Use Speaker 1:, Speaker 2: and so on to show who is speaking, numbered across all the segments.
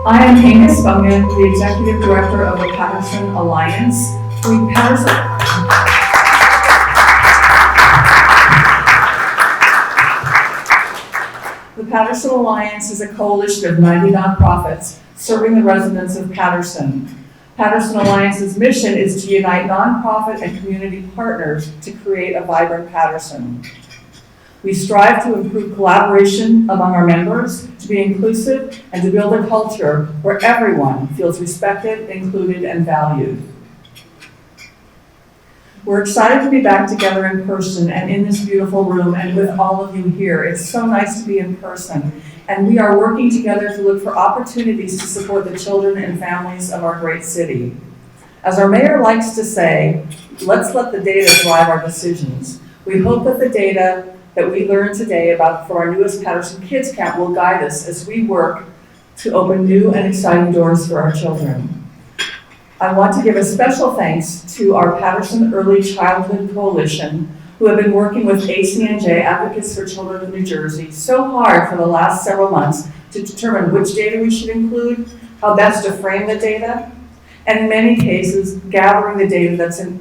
Speaker 1: I am Inga Spungen, the Executive Director of the Paterson Alliance. The Paterson Alliance is a coalition of 90 nonprofits serving the residents of Paterson. Paterson Alliance's mission is to unite nonprofit and community partners to create a vibrant Paterson. We strive to improve collaboration among our members, to be inclusive, and to build a culture where everyone feels respected, included, and valued. We're excited to be back together in person and in this beautiful room and with all of you here. It's so nice to be in person. And we are working together to look for opportunities to support the children and families of our great city. As our mayor likes to say, let's let the data drive our decisions. We hope that the data that we learned today about for our newest Paterson Kids Camp will guide us as we work to open new and exciting doors for our children. I want to give a special thanks to our Paterson Early Childhood Coalition, who have been working with ACNJ, Advocates for Children of New Jersey, so hard for the last several months to determine which data we should include, how best to frame the data, and in many cases, gathering the data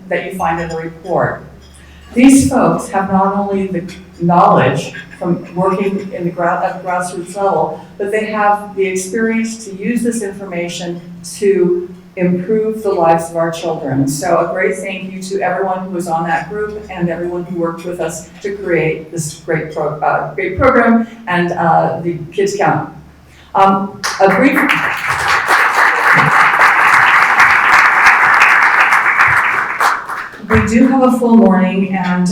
Speaker 1: that you find in the report. These folks have not only the knowledge from working at the grassroots level, but they have the experience to use this information to improve the lives of our children. So a great thank you to everyone who was on that group and everyone who worked with us to create this great program and the Kids Count. We do have a full morning, and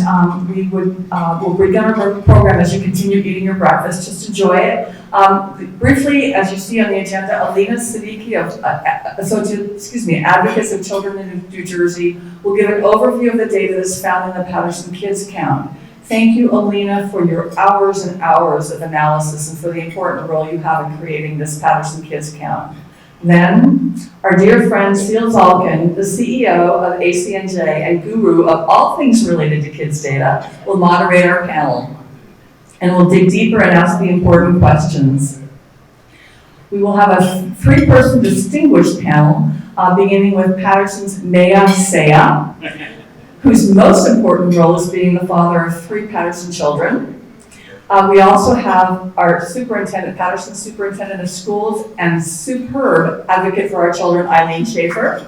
Speaker 1: we'll begin our program as you continue eating your breakfast. Just enjoy it. Briefly, as you see on the agenda, Alina Siddiqui of Advocates of Children in New Jersey will give an overview of the data that's found in the Paterson Kids Count. Thank you, Alina, for your hours and hours of analysis and for the important role you have in creating this Paterson Kids Count. Then, our dear friend Seal Zalkin, the CEO of ACNJ and guru of all things related to kids data, will moderate our panel and will dig deeper and ask the important questions. We will have a three-person distinguished panel, beginning with Paterson's Maya Saya, whose most important role is being the father of 3 Paterson children. We also have our superintendent, Paterson Superintendent of Schools and superb advocate for our children, Eileen Schaefer.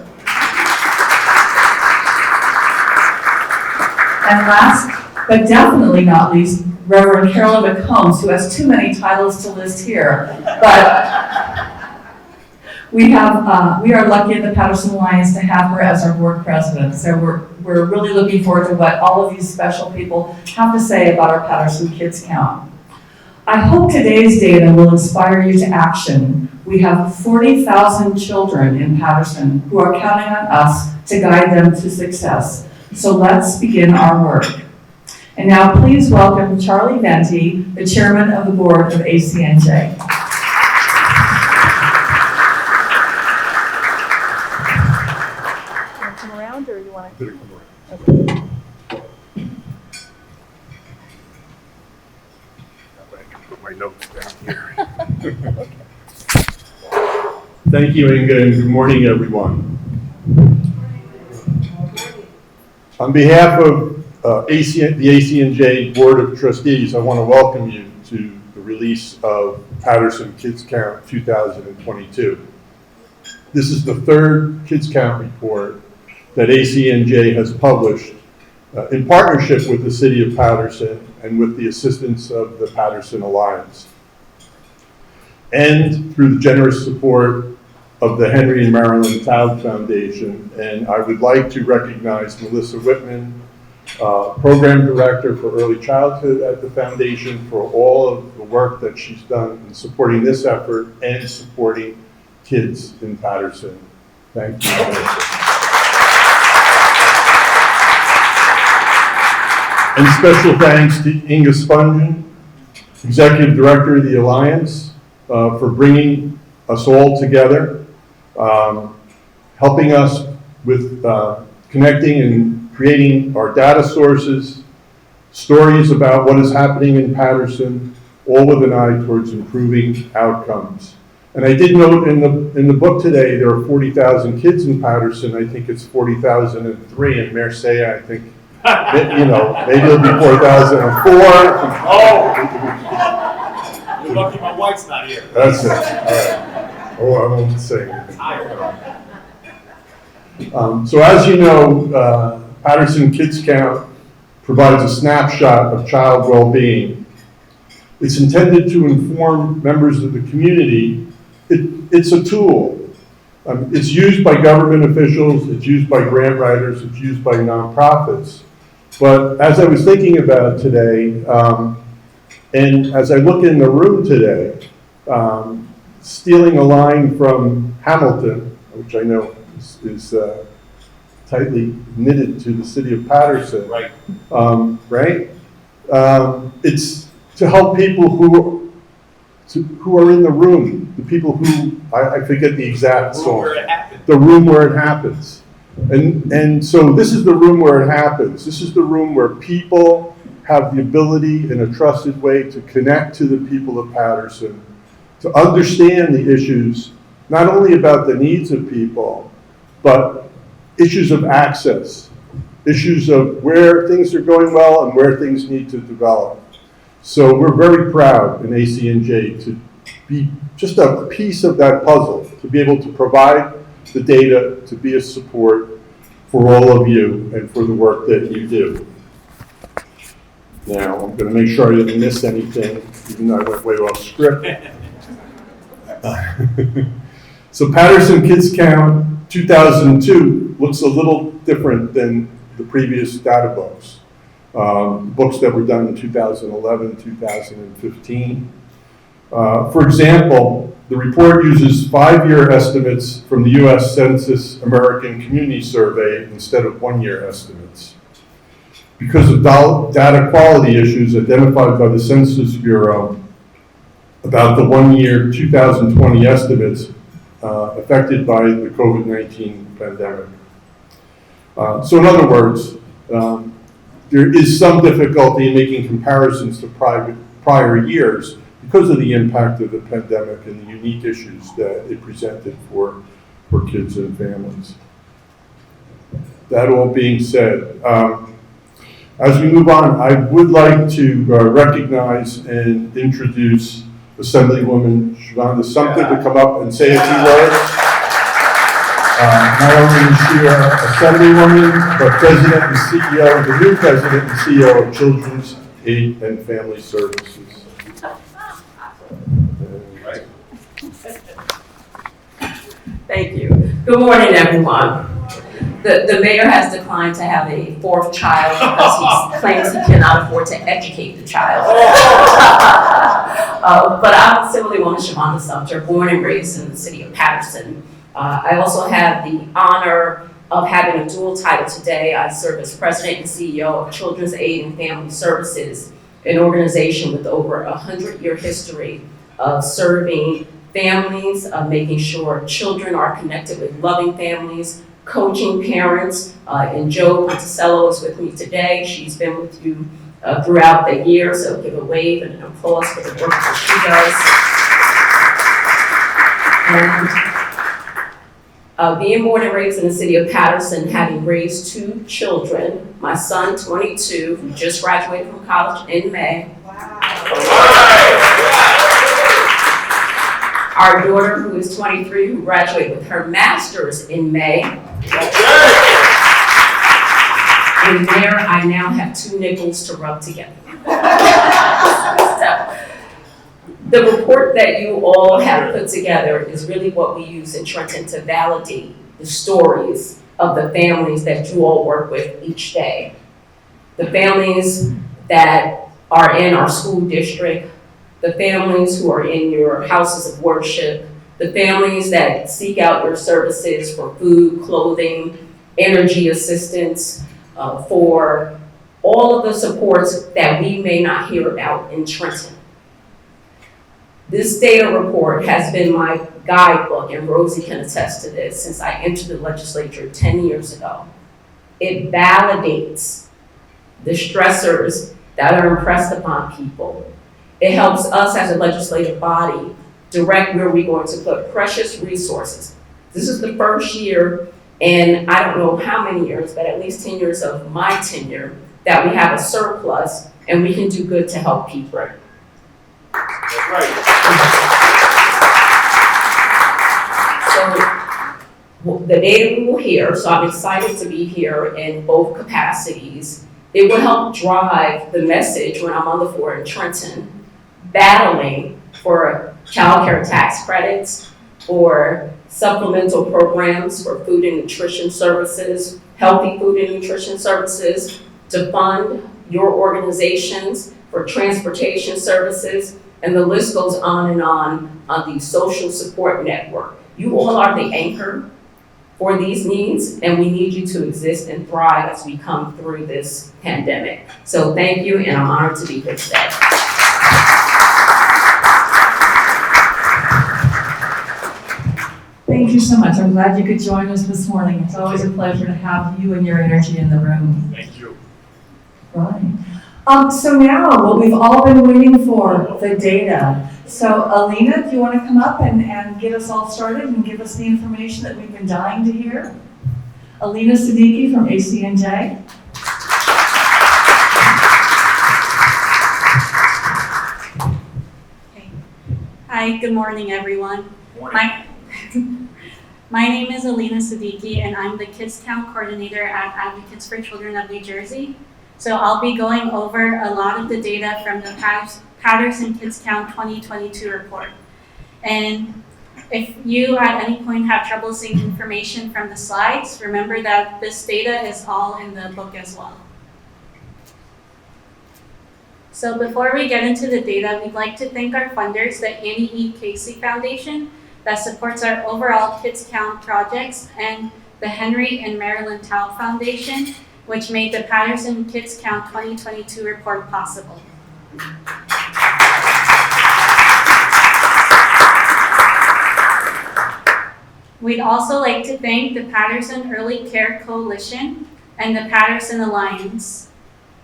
Speaker 1: And last, but definitely not least, Reverend Carolyn McCombs, who has too many titles to list here. But we are lucky at the Paterson Alliance to have her as our board president. So we're really looking forward to what all of these special people have to say about our Paterson Kids Count. I hope today's data will inspire you to action. We have 40,000 children in Paterson who are counting on us to guide them to success. So let's begin our work. And now please welcome Charlie Venti, the chairman of the board of ACNJ. Or you want to come around? Okay.
Speaker 2: I can put my notes down here. Thank you, Inga, and good morning, everyone. On behalf of the ACNJ Board of Trustees, I want to welcome you to the release of Paterson Kids Count 2022. This is the third Kids Count report that ACNJ has published in partnership with the City of Paterson and with the assistance of the Paterson Alliance, and through the generous support of the Henry and Marilyn Taub Foundation. And I would like to recognize Melissa Whitman, Program Director for Early Childhood at the Foundation, for all of the work that she's done in supporting this effort and supporting kids in Paterson. Thank you, Melissa. And special thanks to Inga Spungen, Executive Director of the Alliance, for bringing us all together, helping us with connecting and creating our data sources, stories about what is happening in Paterson, all with an eye towards improving outcomes. And I did note in the book today, there are 40,000 kids in Paterson. I think it's 40,003 in Marseille. I think, you know, maybe it'll be 4,004.
Speaker 3: Oh! You're lucky my wife's not here.
Speaker 2: That's it, all right. Oh, I won't say anything. So as you know, Paterson Kids Count provides a snapshot of child well-being. It's intended to inform members of the community. It's a tool. It's used by government officials, it's used by grant writers, it's used by nonprofits. But as I was thinking about it today, and as I look in the room today, stealing a line from Hamilton, which I know is tightly knitted to the city of Paterson.
Speaker 3: Right.
Speaker 2: Right? It's to help people who are in the room, the people who, I forget the exact song.
Speaker 3: Where it happened.
Speaker 2: The room where it happens. And so this is the room where it happens. This is the room where people have the ability in a trusted way to connect to the people of Paterson, to understand the issues, not only about the needs of people, but issues of access, issues of where things are going well and where things need to develop. So we're very proud in ACNJ to be just a piece of that puzzle, to be able to provide the data, to be a support for all of you and for the work that you do. Now, I'm going to make sure I didn't miss anything, even though I went way off script. So Paterson Kids Count 2002 looks a little different than the previous data books. Books that were done in 2011, 2015. For example, the report uses 5-year estimates from the U.S. Census American Community Survey instead of 1-year estimates. Because of data quality issues identified by the Census Bureau about the 1-year 2020 estimates affected by the COVID-19 pandemic. So in other words, there is some difficulty in making comparisons to prior years because of the impact of the pandemic and the unique issues that it presented for kids and families. That all being said, as we move on, I would like to recognize and introduce Assemblywoman Shavonda Sumter to come up and say a few words. Not only is she our Assemblywoman, but President and CEO, the new President and CEO of Children's Aid and Family Services.
Speaker 4: Thank you. Good morning, everyone. The mayor has declined to have a 4th child because he claims he cannot afford to educate the child. But I'm Assemblywoman Shavonda Sumter, born and raised in the city of Paterson. I also have the honor of having a dual title today. I serve as President and CEO of Children's Aid and Family Services, an organization with over 100-year history of serving families, of making sure children are connected with loving families, coaching parents, and Jo Paterson is with me today. She's been with you throughout the year, so give a wave and an applause for the work that she does. And being born and raised in the city of Paterson, having raised 2 children, my son, 22, who just graduated from college in May. Our daughter, who is 23, who graduated with her master's in May. And there, I now have 2 nickels to rub together. So, the report that you all have put together is really what we use in Trenton to validate the stories of the families that you all work with each day. The families that are in our school district, the families who are in your houses of worship, the families that seek out your services for food, clothing, energy assistance, for all of the supports that we may not hear about in Trenton. This data report has been my guidebook, and Rosie can attest to this, since I entered the legislature 10 years ago. It validates the stressors that are impressed upon people. It helps us as a legislative body direct where we're going to put precious resources. This is the first year in I don't know how many years, but at least 10 years of my tenure, that we have a surplus and we can do good to help people.
Speaker 3: That's right.
Speaker 4: So the data we will hear, so I'm excited to be here in both capacities. It will help drive the message when I'm on the floor in Trenton, battling for child care tax credits, for supplemental programs for food and nutrition services, healthy food and nutrition services, to fund your organizations for transportation services, and the list goes on the social support network. You all are the anchor for these needs, and we need you to exist and thrive as we come through this pandemic. So thank you, and I'm honored to be here today.
Speaker 1: Thank you so much. I'm glad you could join us this morning. It's always a pleasure to have you and your energy in the room.
Speaker 3: Thank you.
Speaker 1: Right. So now, what we've all been waiting for, the data. So Alina, do you want to come up and get us all started and give us the information that we've been dying to hear? Alina Siddiqui from ACNJ.
Speaker 5: Hi, good morning, everyone. My name is Alina Siddiqui, and I'm the Kids Count Coordinator at Advocates for Children of New Jersey. So I'll be going over a lot of the data from the Paterson Kids Count 2022 report. And if you at any point have trouble seeing information from the slides, remember that this data is all in the book as well. So before we get into the data, we'd like to thank our funders, the Annie E. Casey Foundation, that supports our overall Kids Count projects, and the Henry and Marilyn Taub Foundation, which made the Paterson Kids Count 2022 report possible. We'd also like to thank the Paterson Early Care Coalition and the Paterson Alliance.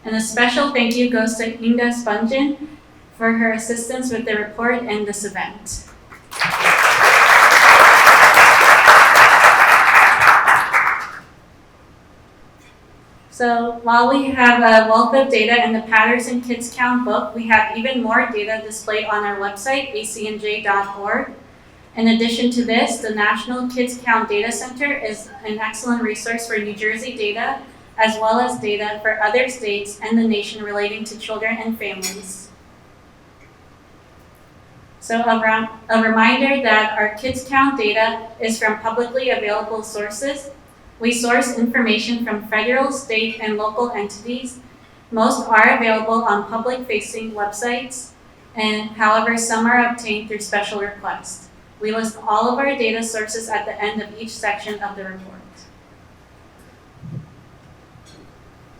Speaker 5: And a special thank you goes to Inga Spungen for her assistance with the report and this event. So while we have a wealth of data in the Paterson Kids Count book, we have even more data displayed on our website, acnj.org. In addition to this, the National Kids Count Data Center is an excellent resource for New Jersey data, as well as data for other states and the nation relating to children and families. So a reminder that our Kids Count data is from publicly available sources. We source information from federal, state, and local entities. Most are available on public-facing websites, and however, some are obtained through special request. We list all of our data sources at the end of each section of the report.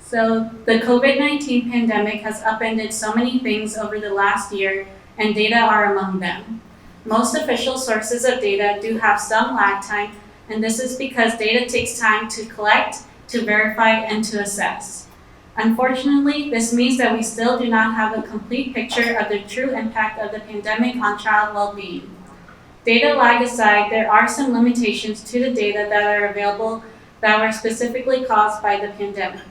Speaker 5: So the COVID-19 pandemic has upended so many things over the last year, and data are among them. Most official sources of data do have some lag time, and this is because data takes time to collect, to verify, and to assess. Unfortunately, this means that we still do not have a complete picture of the true impact of the pandemic on child well-being. Data lag aside, there are some limitations to the data that are available that were specifically caused by the pandemic.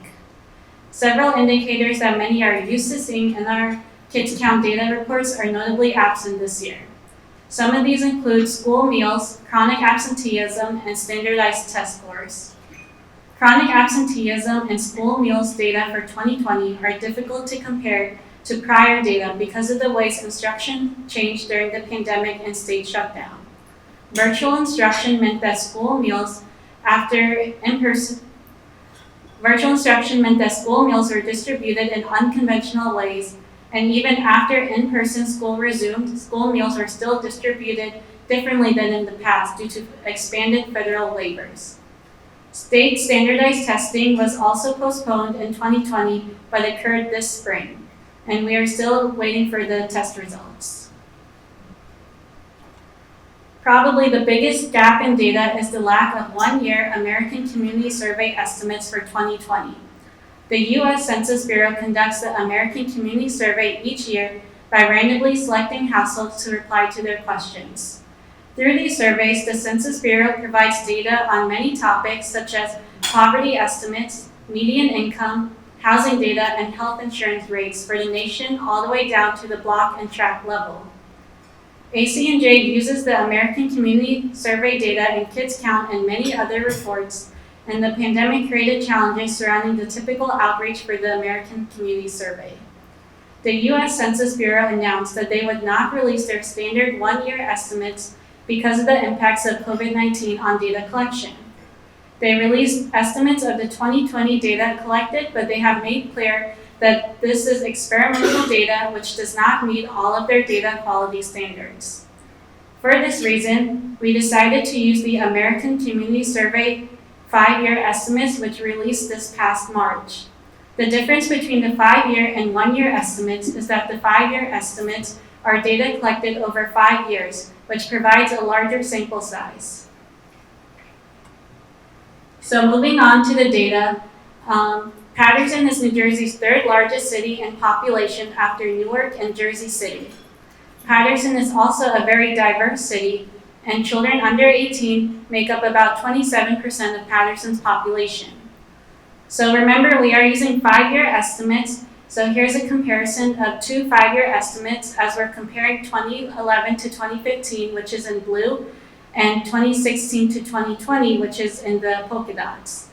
Speaker 5: Several indicators that many are used to seeing in our Kids Count data reports are notably absent this year. Some of these include school meals, chronic absenteeism, and standardized test scores. Chronic absenteeism and school meals data for 2020 are difficult to compare to prior data because of the ways instruction changed during the pandemic and state shutdown. Virtual instruction meant that school meals were distributed in unconventional ways, and even after in-person school resumed, school meals were still distributed differently than in the past due to expanded federal waivers. State standardized testing was also postponed in 2020, but occurred this spring, and we are still waiting for the test results. Probably the biggest gap in data is the lack of one-year American Community Survey estimates for 2020. The U.S. Census Bureau conducts the American Community Survey each year by randomly selecting households to reply to their questions. Through these surveys, the Census Bureau provides data on many topics such as poverty estimates, median income, housing data, and health insurance rates for the nation all the way down to the block and tract level. ACNJ uses the American Community Survey data and Kids Count and many other reports, and the pandemic created challenges surrounding the typical outreach for the American Community Survey. The U.S. Census Bureau announced that they would not release their standard one-year estimates because of the impacts of COVID-19 on data collection. They released estimates of the 2020 data collected, but they have made clear that this is experimental data which does not meet all of their data quality standards. For this reason, we decided to use the American Community Survey 5-year estimates which released this past March. The difference between the 5-year and 1-year estimates is that the 5-year estimates are data collected over 5 years, which provides a larger sample size. So moving on to the data, Paterson is New Jersey's 3rd largest city in population after Newark and Jersey City. Paterson is also a very diverse city, and children under 18 make up about 27% of Paterson's population. So remember, we are using 5-year estimates. So here's a comparison of 2 5-year estimates as we're comparing 2011 to 2015, which is in blue, and 2016 to 2020, which is in the polka dots.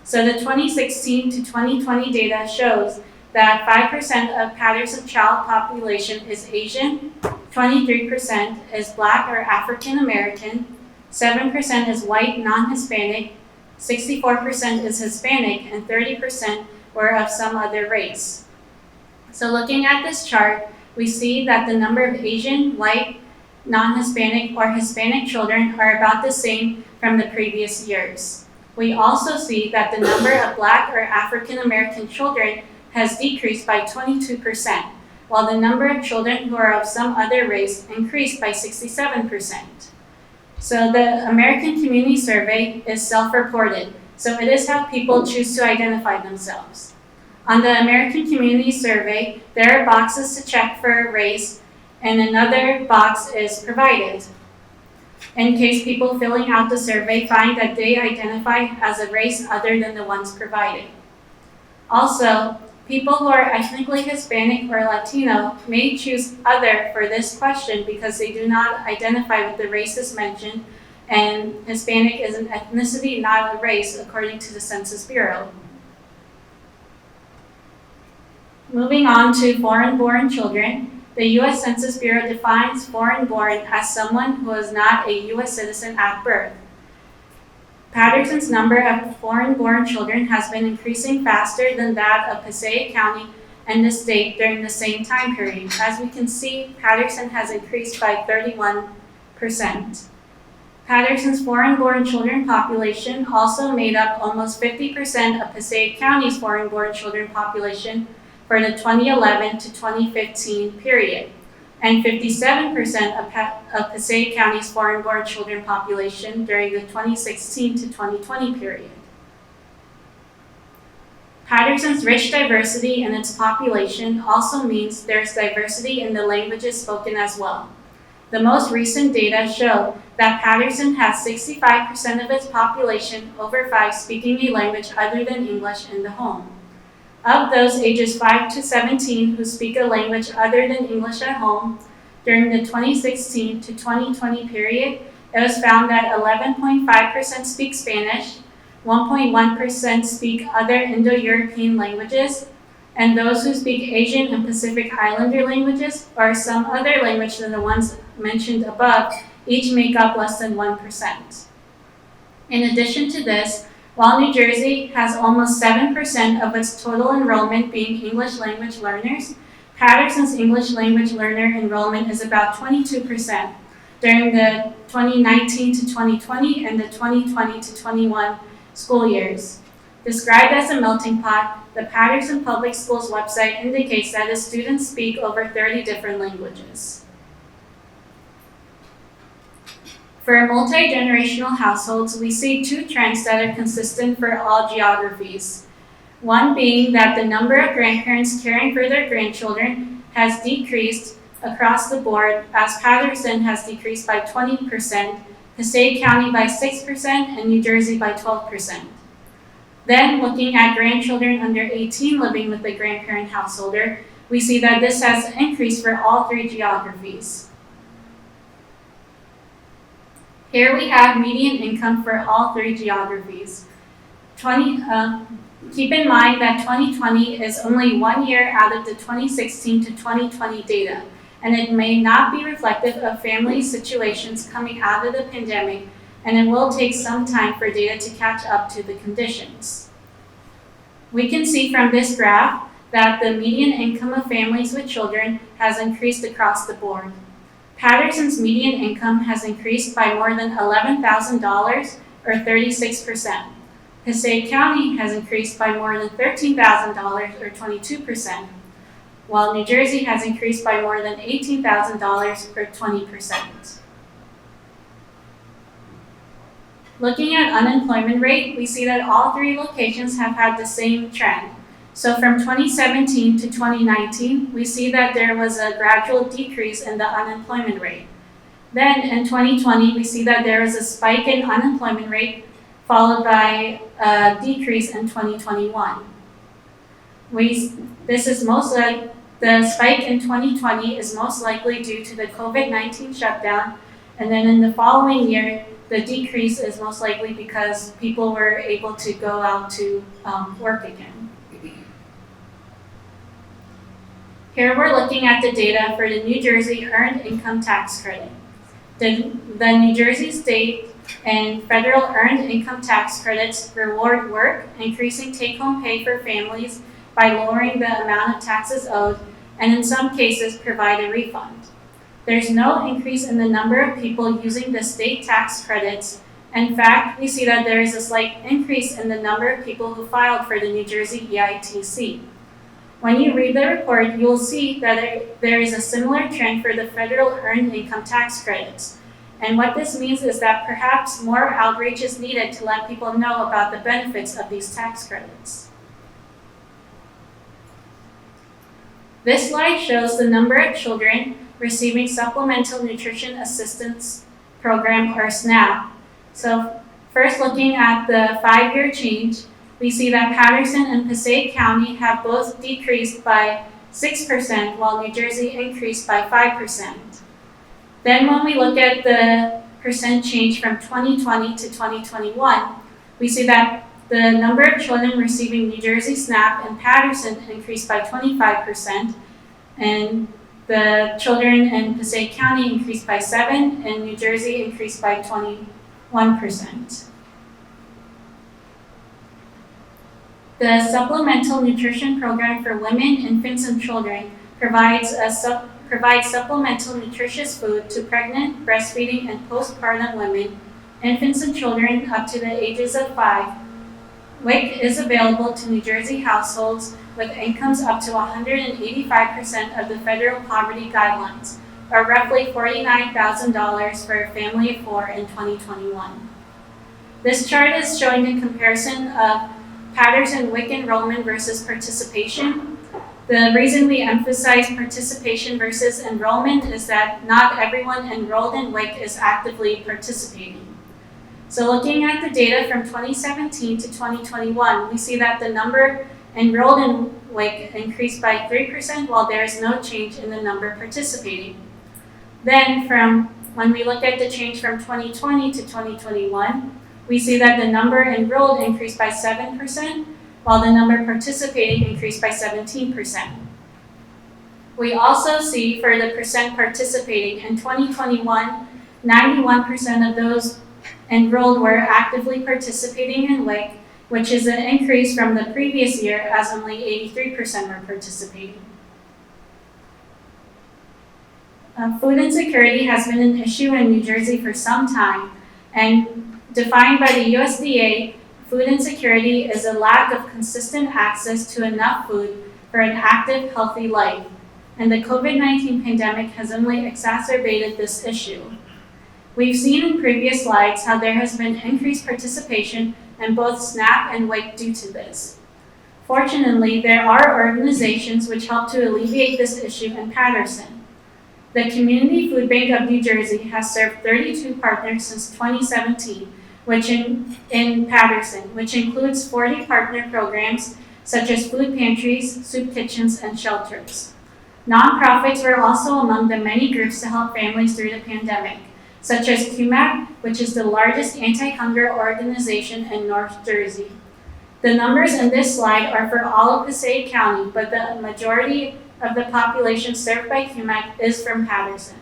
Speaker 5: So the 2016 to 2020 data shows that 5% of Paterson child population is Asian, 23% is Black or African American, 7% is white non-Hispanic, 64% is Hispanic, and 30% were of some other race. So looking at this chart, we see that the number of Asian, white, non-Hispanic, or Hispanic children are about the same from the previous years. We also see that the number of Black or African American children has decreased by 22%, while the number of children who are of some other race increased by 67%. So the American Community Survey is self-reported, so it is how people choose to identify themselves. On the American Community Survey, there are boxes to check for race, and another box is provided in case people filling out the survey find that they identify as a race other than the ones provided. Also, people who are ethnically Hispanic or Latino may choose other for this question because they do not identify with the races mentioned, and Hispanic is an ethnicity, not a race, according to the Census Bureau. Moving on to foreign-born children, the U.S. Census Bureau defines foreign-born as someone who is not a U.S. citizen at birth. Paterson's number of foreign-born children has been increasing faster than that of Passaic County and the state during the same time period. As we can see, Paterson has increased by 31%. Paterson's foreign-born children population also made up almost 50% of Passaic County's foreign-born children population for the 2011 to 2015 period, and 57% of Passaic County's foreign-born children population during the 2016 to 2020 period. Paterson's rich diversity in its population also means there's diversity in the languages spoken as well. The most recent data show that Paterson has 65% of its population over 5 speaking a language other than English in the home. Of those ages 5 to 17 who speak a language other than English at home, during the 2016 to 2020 period, it was found that 11.5% speak Spanish, 1.1% speak other Indo-European languages, and those who speak Asian and Pacific Islander languages or some other language than the ones mentioned above each make up less than 1%. In addition to this, while New Jersey has almost 7% of its total enrollment being English language learners, Paterson's English language learner enrollment is about 22% during the 2019 to 2020 and the 2020 to 21 school years. Described as a melting pot, the Paterson Public Schools website indicates that its students speak over 30 different languages. For multi-generational households, we see 2 trends that are consistent for all geographies. One being that the number of grandparents caring for their grandchildren has decreased across the board, as Paterson has decreased by 20%, Passaic County by 6%, and New Jersey by 12%. Then, looking at grandchildren under 18 living with a grandparent householder, we see that this has increased for all three geographies. Here we have median income for all three geographies. Keep in mind that 2020 is only 1 year out of the 2016 to 2020 data, and it may not be reflective of family situations coming out of the pandemic, and it will take some time for data to catch up to the conditions. We can see from this graph that the median income of families with children has increased across the board. Paterson's median income has increased by more than $11,000 or 36%. Passaic County has increased by more than $13,000 or 22%, while New Jersey has increased by more than $18,000 or 20%. Looking at unemployment rate, we see that all three locations have had the same trend. So from 2017 to 2019, we see that there was a gradual decrease in the unemployment rate. Then in 2020, we see that there was a spike in unemployment rate followed by a decrease in 2021. The spike in 2020 is most likely due to the COVID-19 shutdown, and then in the following year, the decrease is most likely because people were able to go out to work again. Here we're looking at the data for the New Jersey Earned Income Tax Credit. The New Jersey State and federal earned income tax credits reward work, increasing take-home pay for families by lowering the amount of taxes owed, and in some cases provide a refund. There's no increase in the number of people using the state tax credits. In fact, we see that there is a slight increase in the number of people who filed for the New Jersey EITC. When you read the report, you will see that there is a similar trend for the federal earned income tax credits. And what this means is that perhaps more outreach is needed to let people know about the benefits of these tax credits. This slide shows the number of children receiving Supplemental Nutrition Assistance Program, or SNAP. So first, looking at the 5-year change, we see that Paterson and Passaic County have both decreased by 6%, while New Jersey increased by 5%. Then when we look at the percent change from 2020 to 2021, we see that the number of children receiving New Jersey SNAP in Paterson increased by 25%, and the children in Passaic County increased by 7%, and New Jersey increased by 21%. The Supplemental Nutrition Program for Women, Infants, and Children provides supplemental nutritious food to pregnant, breastfeeding, and postpartum women, infants, and children up to the ages of 5. WIC is available to New Jersey households with incomes up to 185% of the federal poverty guidelines, or roughly $49,000 for a family of 4 in 2021. This chart is showing a comparison of Paterson WIC enrollment versus participation. The reason we emphasize participation versus enrollment is that not everyone enrolled in WIC is actively participating. So looking at the data from 2017 to 2021, we see that the number enrolled in WIC increased by 3%, while there is no change in the number participating. Then when we look at the change from 2020 to 2021, we see that the number enrolled increased by 7%, while the number participating increased by 17%. We also see for the percent participating in 2021, 91% of those enrolled were actively participating in WIC, which is an increase from the previous year as only 83% were participating. Food insecurity has been an issue in New Jersey for some time, and defined by the USDA, food insecurity is a lack of consistent access to enough food for an active, healthy life, and the COVID-19 pandemic has only exacerbated this issue. We've seen in previous slides how there has been increased participation in both SNAP and WIC due to this. Fortunately, there are organizations which help to alleviate this issue in Paterson. The Community Food Bank of New Jersey has served 32 partners since 2017, which in Paterson, which includes 40 partner programs such as food pantries, soup kitchens, and shelters. Nonprofits were also among the many groups to help families through the pandemic, such as QMAC, which is the largest anti-hunger organization in North Jersey. The numbers in this slide are for all of Passaic County, but the majority of the population served by QMAC is from Paterson.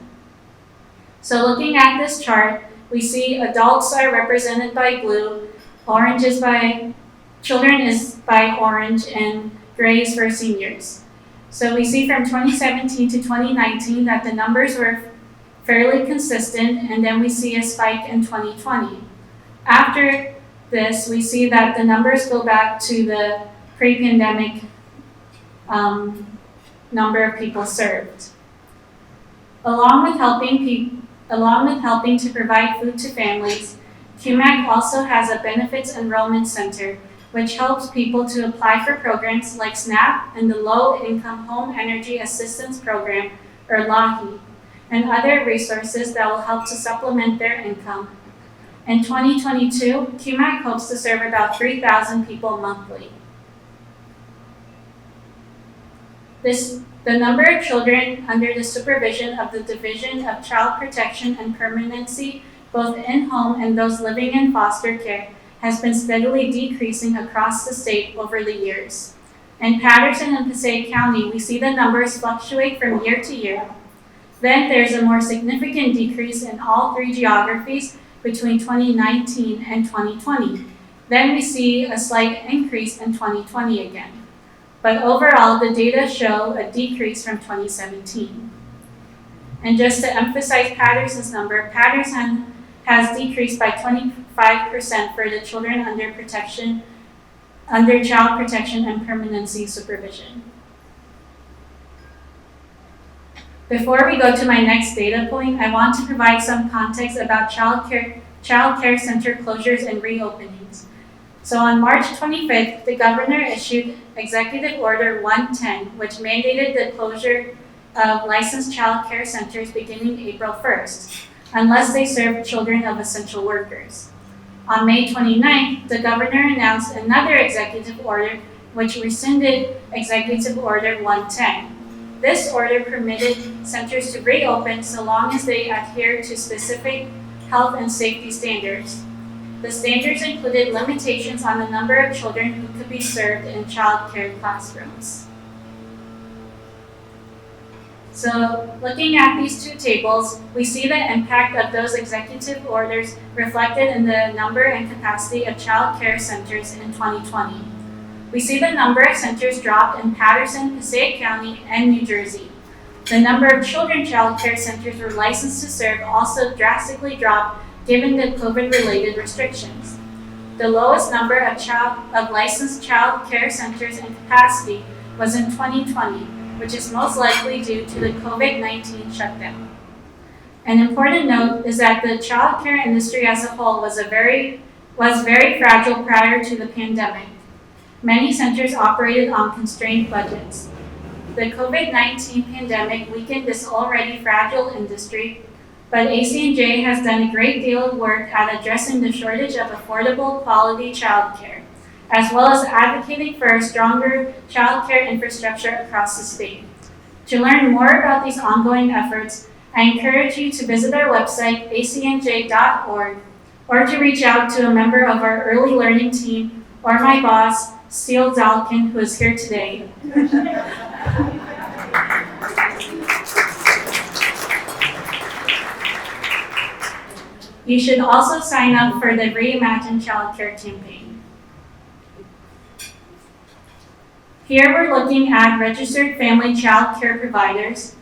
Speaker 5: So looking at this chart, we see adults are represented by blue, orange is by, children is by orange, and gray is for seniors. So we see from 2017 to 2019 that the numbers were fairly consistent, and then we see a spike in 2020. After this, we see that the numbers go back to the pre-pandemic number of people served. Along with helping to provide food to families, QMAC also has a benefits enrollment center, which helps people to apply for programs like SNAP and the Low Income Home Energy Assistance Program, or LAHI, and other resources that will help to supplement their income. In 2022, QMAC hopes to serve about 3,000 people monthly. The number of children under the supervision of the Division of Child Protection and Permanency, both in-home and those living in foster care, has been steadily decreasing across the state over the years. In Paterson and Passaic County, we see the numbers fluctuate from year to year. Then there's a more significant decrease in all three geographies between 2019 and 2020. Then we see a slight increase in 2020 again. But overall, the data show a decrease from 2017. And just to emphasize Paterson's number, Paterson has decreased by 25% for the children under child protection and permanency supervision. Before we go to my next data point, I want to provide some context about child care center closures and reopenings. So on March 25th, the governor issued Executive Order 110, which mandated the closure of licensed child care centers beginning April 1st, unless they serve children of essential workers. On May 29th, the governor announced another executive order which rescinded Executive Order 110. This order permitted centers to reopen so long as they adhere to specific health and safety standards. The standards included limitations on the number of children who could be served in child care classrooms. So looking at these two tables, we see the impact of those executive orders reflected in the number and capacity of child care centers in 2020. We see the number of centers dropped in Paterson, Passaic County, and New Jersey. The number of children child care centers were licensed to serve also drastically dropped given the COVID-related restrictions. The lowest number of licensed child care centers in capacity was in 2020, which is most likely due to the COVID-19 shutdown. An important note is that the child care industry as a whole was very fragile prior to the pandemic. Many centers operated on constrained budgets. The COVID-19 pandemic weakened this already fragile industry, but ACNJ has done a great deal of work at addressing the shortage of affordable quality childcare, as well as advocating for a stronger childcare infrastructure across the state. To learn more about these ongoing efforts, I encourage you to visit our website, acnj.org, or to reach out to a member of our early learning team or my boss, Steele Dalkin, who is here today. You should also sign up for the Reimagine Childcare campaign. Here we're looking at registered family child care providers.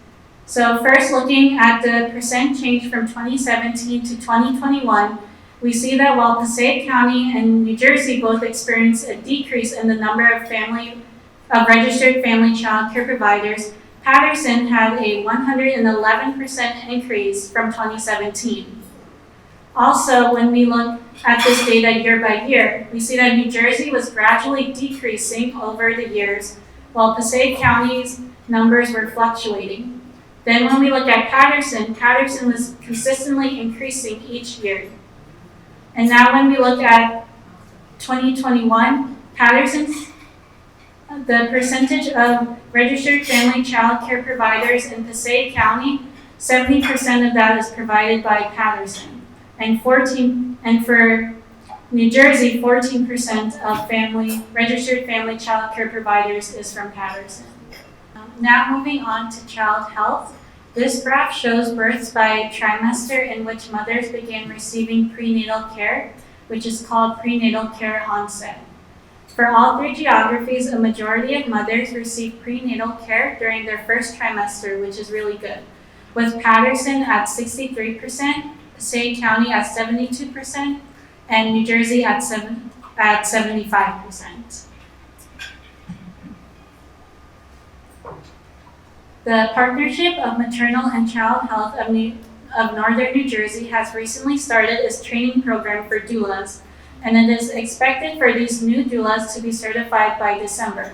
Speaker 5: So first looking at the percent change from 2017 to 2021, we see that while Passaic County and New Jersey both experienced a decrease in the number of registered family child care providers, Paterson had a 111% increase from 2017. Also, when we look at this data year by year, we see that New Jersey was gradually decreasing over the years, while Passaic County's numbers were fluctuating. Then when we look at Paterson, Paterson was consistently increasing each year. And now when we look at 2021, Paterson's, the percentage of registered family child care providers in Passaic County, 70% of that is provided by Paterson. And for New Jersey, 14% of registered family child care providers is from Paterson. Now moving on to child health. This graph shows births by trimester in which mothers begin receiving prenatal care, which is called prenatal care onset. For all three geographies, a majority of mothers receive prenatal care during their first trimester, which is really good, with Paterson at 63%, Passaic County at 72%, and New Jersey at 75%. The Partnership of Maternal and Child Health of Northern New Jersey has recently started its training program for doulas, and it is expected for these new doulas to be certified by December.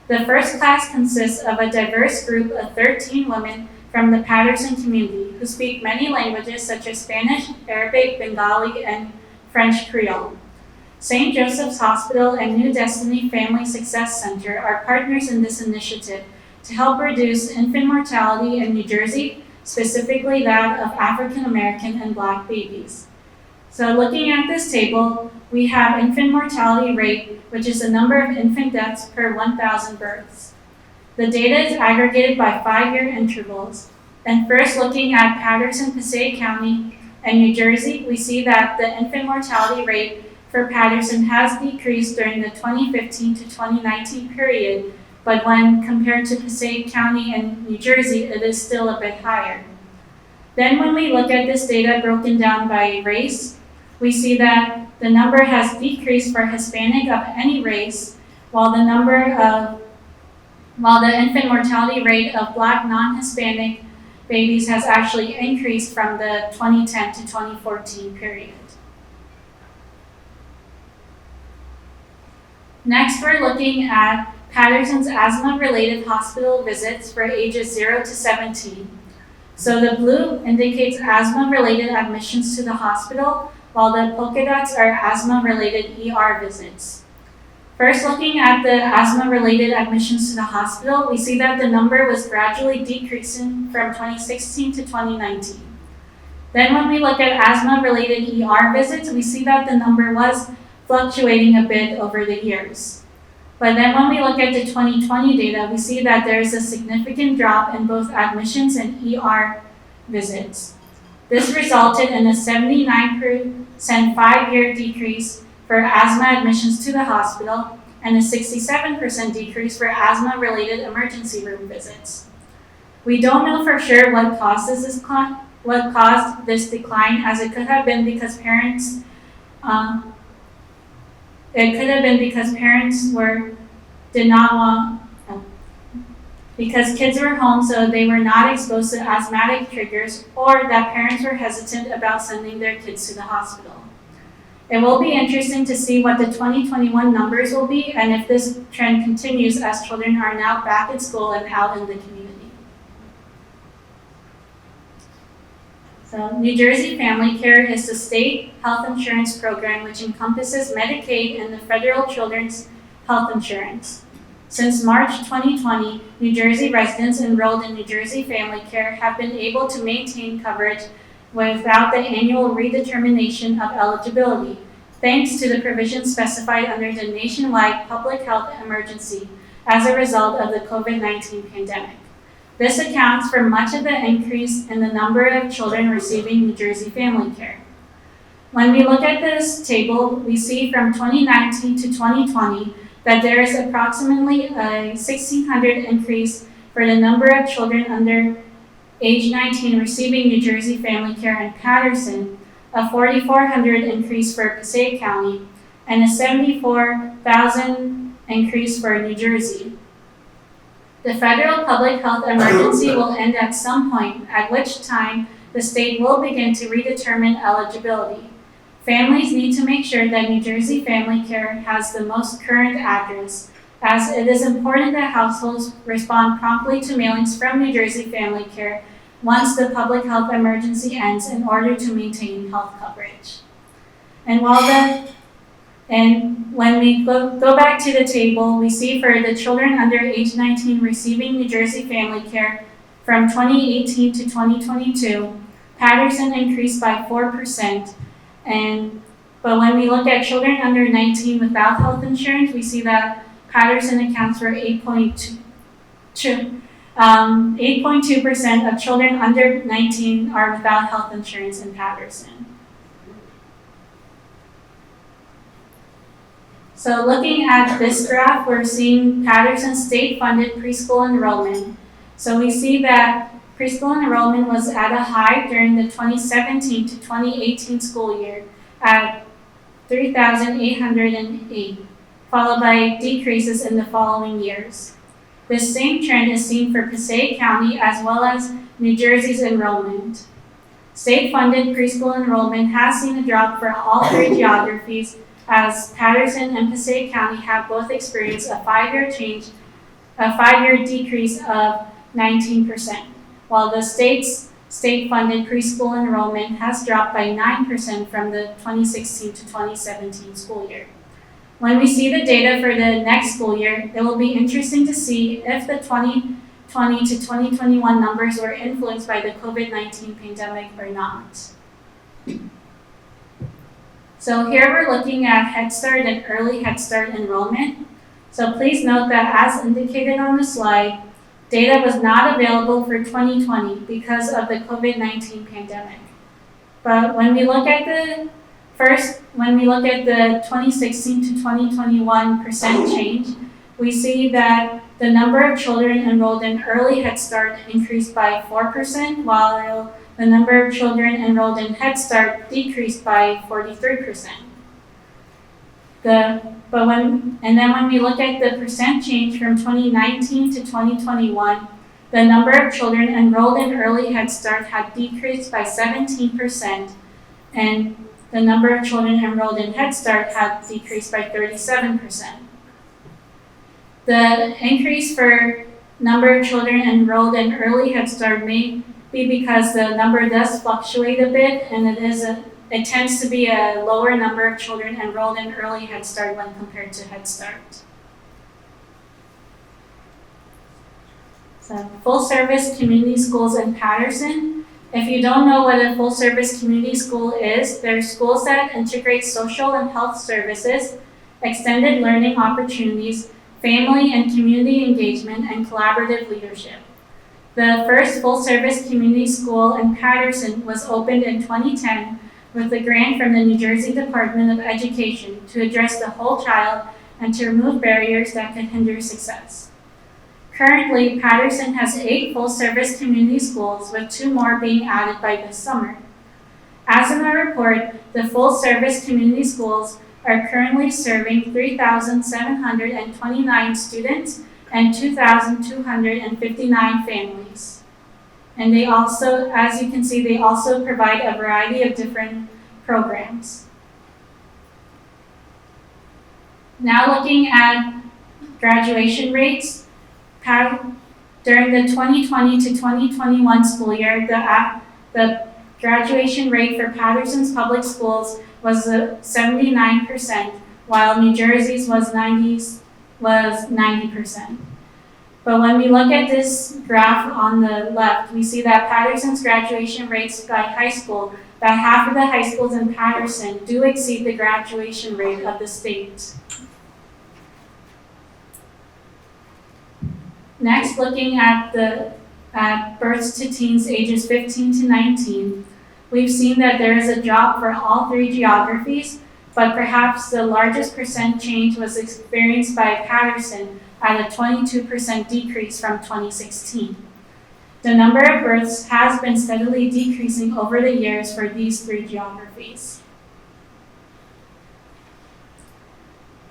Speaker 5: The first class consists of a diverse group of 13 women from the Paterson community who speak many languages such as Spanish, Arabic, Bengali, and French Creole. St. Joseph's Hospital and New Destiny Family Success Center are partners in this initiative to help reduce infant mortality in New Jersey, specifically that of African American and Black babies. So looking at this table, we have infant mortality rate, which is the number of infant deaths per 1,000 births. The data is aggregated by 5-year intervals. And first looking at Paterson, Passaic County, and New Jersey, we see that the infant mortality rate for Paterson has decreased during the 2015 to 2019 period, but when compared to Passaic County and New Jersey, it is still a bit higher. Then when we look at this data broken down by race, we see that the number has decreased for Hispanic of any race, while the infant mortality rate of Black non-Hispanic babies has actually increased from the 2010 to 2014 period. Next, we're looking at Paterson's asthma-related hospital visits for ages 0 to 17. So the blue indicates asthma-related admissions to the hospital, while the polka dots are asthma-related ER visits. First, looking at the asthma-related admissions to the hospital, we see that the number was gradually decreasing from 2016 to 2019. Then when we look at asthma-related ER visits, we see that the number was fluctuating a bit over the years. But then when we look at the 2020 data, we see that there is a significant drop in both admissions and ER visits. This resulted in a 79% 5-year decrease for asthma admissions to the hospital and a 67% decrease for asthma-related emergency room visits. We don't know for sure what caused this decline, as it could have been because parents because kids were home, so they were not exposed to asthmatic triggers, or that parents were hesitant about sending their kids to the hospital. It will be interesting to see what the 2021 numbers will be and if this trend continues as children are now back at school and out in the community. So New Jersey Family Care is the state health insurance program which encompasses Medicaid and the federal children's health insurance. Since March 2020, New Jersey residents enrolled in New Jersey Family Care have been able to maintain coverage without the annual redetermination of eligibility, thanks to the provisions specified under the nationwide public health emergency as a result of the COVID-19 pandemic. This accounts for much of the increase in the number of children receiving New Jersey Family Care. When we look at this table, we see from 2019 to 2020 that there is approximately a 1,600 increase for the number of children under age 19 receiving New Jersey Family Care in Paterson, a 4,400 increase for Passaic County, and a 74,000 increase for New Jersey. The federal public health emergency will end at some point, at which time the state will begin to redetermine eligibility. Families need to make sure that New Jersey Family Care has the most current address, as it is important that households respond promptly to mailings from New Jersey Family Care once the public health emergency ends in order to maintain health coverage. And when we go back to the table, we see for the children under age 19 receiving New Jersey Family Care from 2018 to 2022, Paterson increased by 4%. But when we look at children under 19 without health insurance, we see that Paterson accounts for 8.2% of children under 19 are without health insurance in Paterson. So looking at this graph, we're seeing Paterson's state-funded preschool enrollment. So we see that preschool enrollment was at a high during the 2017 to 2018 school year at 3,808, followed by decreases in the following years. This same trend is seen for Passaic County as well as New Jersey's enrollment. State-funded preschool enrollment has seen a drop for all three geographies, as Paterson and Passaic County have both experienced a five-year decrease of 19%, while the state's state-funded preschool enrollment has dropped by 9% from the 2016 to 2017 school year. When we see the data for the next school year, it will be interesting to see if the 2020 to 2021 numbers were influenced by the COVID-19 pandemic or not. So here we're looking at Head Start and early Head Start enrollment. So please note that as indicated on the slide, data was not available for 2020 because of the COVID-19 pandemic. But when we look at the 2016 to 2021 percent change, we see that the number of children enrolled in early Head Start increased by 4%, while the number of children enrolled in Head Start decreased by 43%. When we look at the percent change from 2019 to 2021, the number of children enrolled in early Head Start had decreased by 17%, and the number of children enrolled in Head Start had decreased by 37%. The increase for number of children enrolled in early Head Start may be because the number does fluctuate a bit, and it tends to be a lower number of children enrolled in early Head Start when compared to Head Start. So, full-service community schools in Paterson. If you don't know what a full-service community school is, they're schools that integrate social and health services, extended learning opportunities, family and community engagement, and collaborative leadership. The first full-service community school in Paterson was opened in 2010 with a grant from the New Jersey Department of Education to address the whole child and to remove barriers that could hinder success. Currently, Paterson has 8 full-service community schools, with 2 more being added by this summer. As in our report, the full-service community schools are currently serving 3,729 students and 2,259 families. And they also, as you can see, they also provide a variety of different programs. Now looking at graduation rates, during the 2020 to 2021 school year, the graduation rate for Paterson's public schools was 79%, while New Jersey's was 90%. But when we look at this graph on the left, we see that Paterson's graduation rates by high school, that half of the high schools in Paterson do exceed the graduation rate of the state. Next, looking at births to teens ages 15 to 19, we've seen that there is a drop for all 3 geographies, but perhaps the largest percent change was experienced by Paterson at a 22% decrease from 2016. The number of births has been steadily decreasing over the years for these 3 geographies.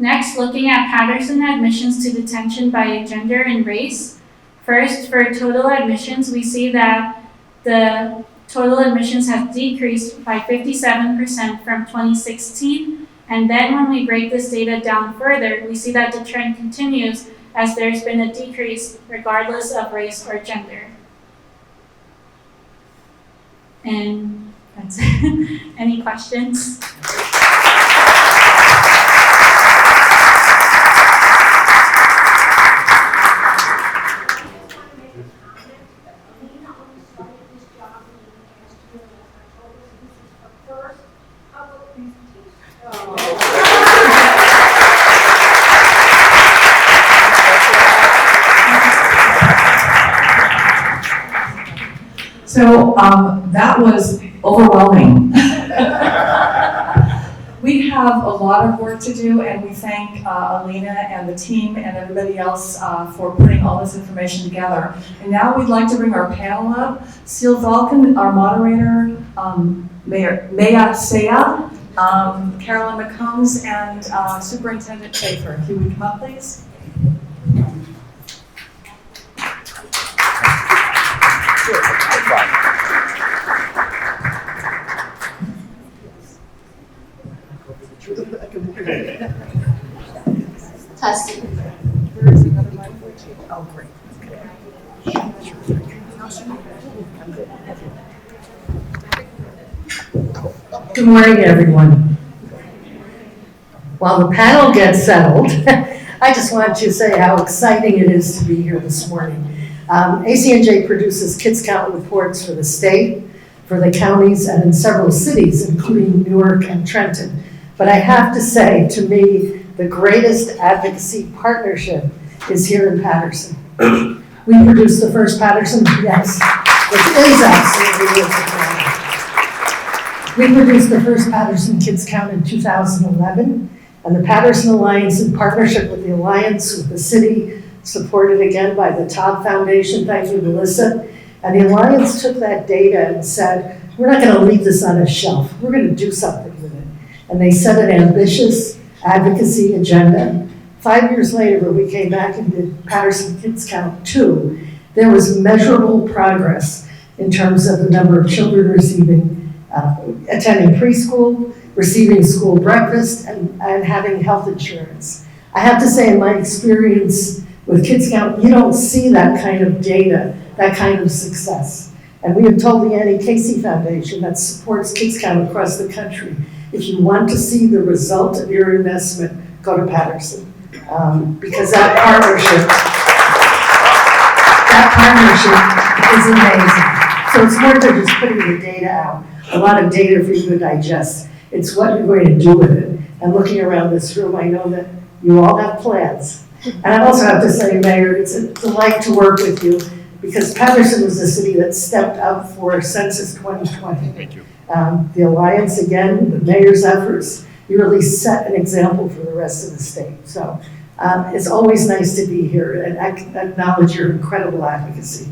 Speaker 5: Next, looking at Paterson admissions to detention by gender and race. First, for total admissions, we see that the total admissions have decreased by 57% from 2016 And then when we break this data down further, we see that the trend continues as there's been a decrease regardless of race or gender. And that's it. Any questions?
Speaker 1: So that was overwhelming. We have a lot of work to do, and we thank Alina and the team and everybody else for putting all this information together. And now we'd like to bring our panel up. Seal Vulcan, our moderator, Maya Saya, Carolyn McCombs, and Superintendent Schaefer. Can we come up, please?
Speaker 6: Testing.
Speaker 1: Oh, great.
Speaker 6: Good morning, everyone. While the panel gets settled, I just want to say how exciting it is to be here this morning. ACNJ produces Kids Count reports for the state, for the counties, and in several cities, including Newark and Trenton. But I have to say, to me, the greatest advocacy partnership is here in Paterson. We produced the first Paterson, yes, which is absolutely worth it. We produced the first Paterson Kids Count in 2011, and the Paterson Alliance, in partnership with the Alliance, with the city, supported again by the Todd Foundation, thank you, Melissa, and the Alliance took that data and said, we're not gonna leave this on a shelf, we're gonna do something with it. And they set an ambitious advocacy agenda. 5 years later, when we came back and did Paterson Kids Count 2, there was measurable progress in terms of the number of children receiving, attending preschool, receiving school breakfast, and having health insurance. I have to say, in my experience with Kids Count, you don't see that kind of data, that kind of success. And we have told the Annie Casey Foundation that supports Kids Count across the country, if you want to see the result of your investment, go to Paterson. Because that partnership is amazing. So it's more than just putting the data out, a lot of data for you to digest. It's what you're going to do with it. And looking around this room, I know that you all have plans. And I also have to say, Mayor, it's a delight to work with you, because Paterson was the city that stepped up for Census 2020.
Speaker 3: Thank you.
Speaker 6: The Alliance, again, the mayor's efforts, you really set an example for the rest of the state. So it's always nice to be here and acknowledge your incredible advocacy.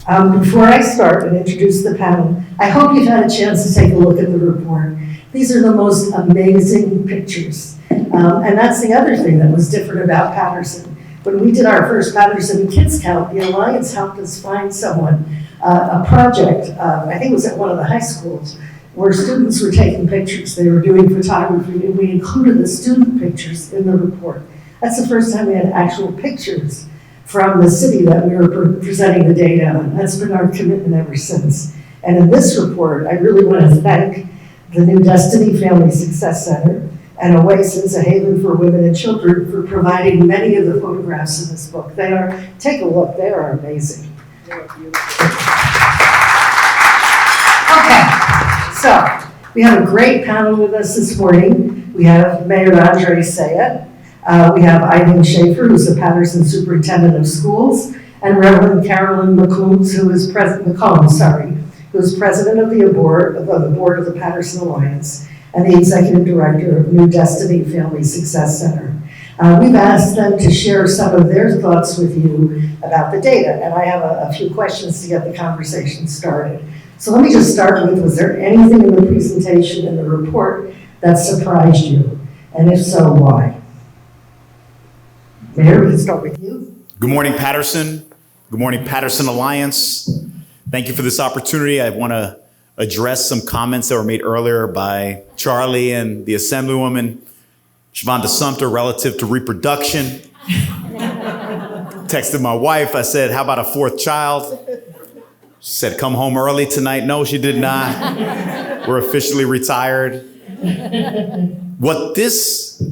Speaker 6: Before I start and introduce the panel, I hope you've had a chance to take a look at the report. These are the most amazing pictures. And that's the other thing that was different about Paterson. When we did our first Paterson Kids Count, the Alliance helped us find someone, a project, I think it was at one of the high schools, where students were taking pictures. They were doing photography, and we included the student pictures in the report. That's the first time we had actual pictures from the city that we were presenting the data on. That's been our commitment ever since. And in this report, I really want to thank the New Destiny Family Success Center and Oasis, a haven for women and children, for providing many of the photographs in this book. They are, take a look, they are amazing. Okay, so we have a great panel with us this morning. We have Mayor Andre Saya. We have Eileen Schaefer, who's the Paterson Superintendent of Schools, and Reverend Carolyn McCombs, who is president of the board of the Paterson Alliance and the executive director of New Destiny Family Success Center. We've asked them to share some of their thoughts with you about the data, and I have a few questions to get the conversation started. So let me just start with, was there anything in the presentation in the report that surprised you? And if so, why? Mayor, we can start with you.
Speaker 3: Good morning, Paterson. Good morning, Paterson Alliance. Thank you for this opportunity. I want to
Speaker 7: address some comments that were made earlier by Charlie and the Assemblywoman Shavonda Sumter relative to reproduction. Texted my wife, I said, how about a fourth child? She said, come home early tonight. No, she did not. We're officially retired. What this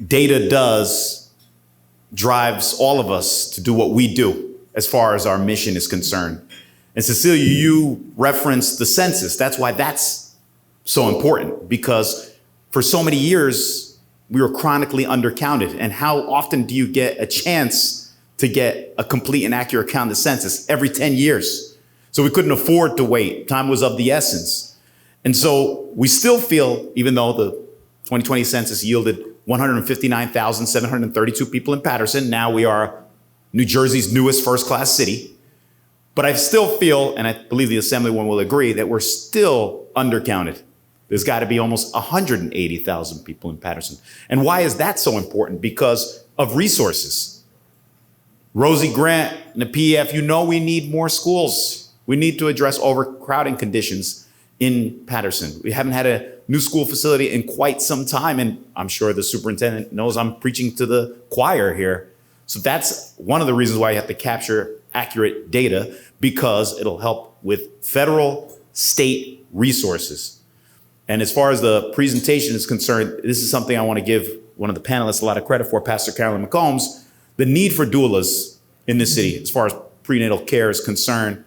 Speaker 7: data does drives all of us to do what we do as far as our mission is concerned. And Cecilia, you referenced the census. That's why that's so important, because for so many years, we were chronically undercounted. And how often do you get a chance to get a complete and accurate count of the census? Every 10 years. So we couldn't afford to wait. Time was of the essence. And so we still feel, even though the 2020 census yielded 159,732 people in Paterson, now we are New Jersey's newest first-class city. But I still feel, and I believe the Assemblywoman will agree, that we're still undercounted. There's got to be almost 180,000 people in Paterson. And why is that so important? Because of resources. Rosie Grant and the PEF, you know we need more schools. We need to address overcrowding conditions in Paterson. We haven't had a new school facility in quite some time, and I'm sure the superintendent knows I'm preaching to the choir here. So that's one of the reasons why you have to capture accurate data, because it'll help with federal, state resources. And as far as the presentation is concerned, this is something I want to give one of the panelists a lot of credit for, Pastor Carolyn McCombs, the need for doulas in this city as far as prenatal care is concerned,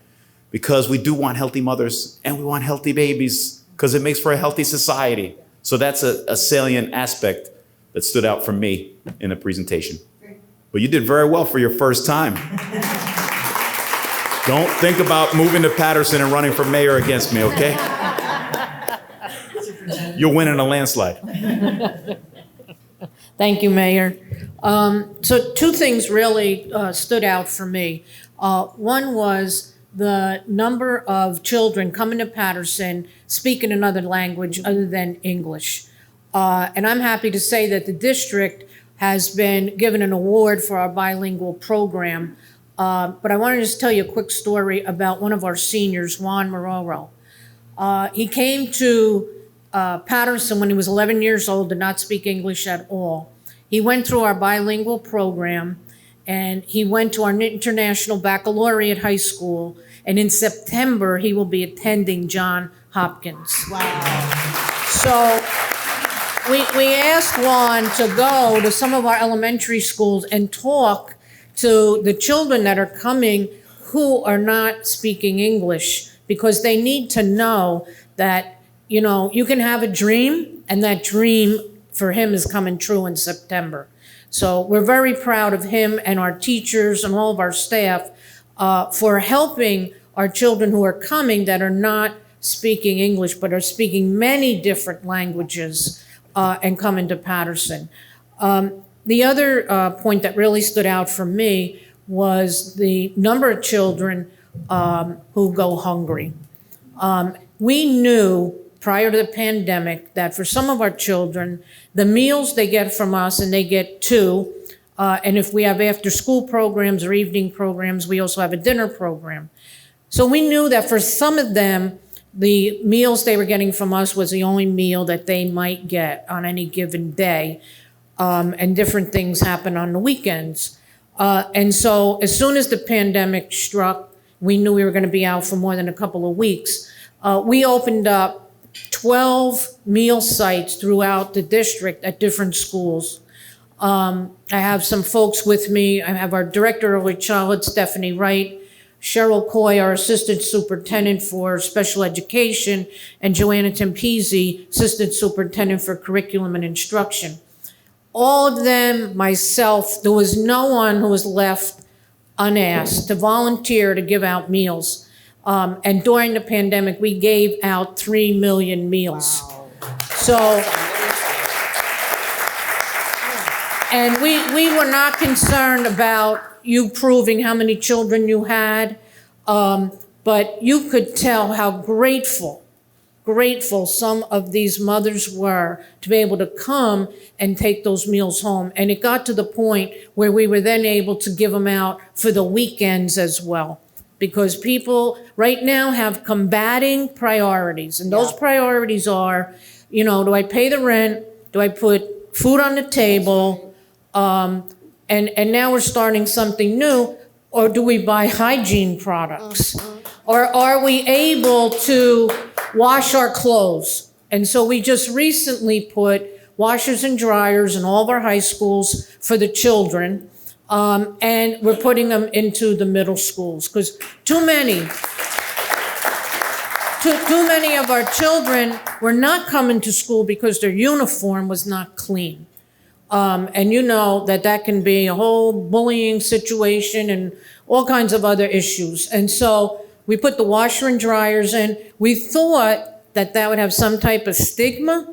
Speaker 7: because we do want healthy mothers and we want healthy babies, because it makes for a healthy society. So that's a salient aspect that stood out for me in the presentation. But you did very well for your first time. Don't think about moving to Paterson and running for mayor against me, okay? You'll win in a landslide.
Speaker 8: Thank you, Mayor. So two things really stood out for me. One was the number of children coming to Paterson speaking another language other than English. And I'm happy to say that the district has been given an award for our bilingual program. But I want to just tell you a quick story about one of our seniors, Juan Mororo. He came to Paterson when he was 11 years old, did not speak English at all. He went through our bilingual program, and he went to our International Baccalaureate High School, and in September, he will be attending Johns Hopkins. Wow. So we asked Juan to go to some of our elementary schools and talk to the children that are coming who are not speaking English, because they need to know that, you know, you can have a dream, and that dream for him is coming true in September. So we're very proud of him and our teachers and all of our staff for helping our children who are coming that are not speaking English, but are speaking many different languages and coming to Paterson. The other point that really stood out for me was the number of children who go hungry. We knew prior to the pandemic that for some of our children, the meals they get from us, and they get two, and if we have after school programs or evening programs, we also have a dinner program. So we knew that for some of them, the meals they were getting from us was the only meal that they might get on any given day. And different things happen on the weekends. And so as soon as the pandemic struck, we knew we were going to be out for more than a couple of weeks. We opened up 12 meal sites throughout the district at different schools. I have some folks with me. I have our Director of Early Childhood, Stephanie Wright, Cheryl Coy, our Assistant Superintendent for Special Education, and Joanna Tempese, Assistant Superintendent for Curriculum and Instruction. All of them, myself, there was no one who was left unasked to volunteer to give out meals. And during the pandemic, we gave out 3 million meals. Wow. So, and we were not concerned about you proving how many children you had, but you could tell how grateful some of these mothers were to be able to come and take those meals home. And it got to the point where we were then able to give them out for the weekends as well. because people right now have combating priorities. And those priorities are, do I pay the rent? Do I put food on the table? And now we're starting something new, or do we buy hygiene products? Or are we able to wash our clothes? And so we just recently put washers and dryers in all of our high schools for the children, and we're putting them into the middle schools, because too many of our children were not coming to school because their uniform was not clean. And you know that can be a whole bullying situation and all kinds of other issues. And so we put the washer and dryers in. We thought that would have some type of stigma.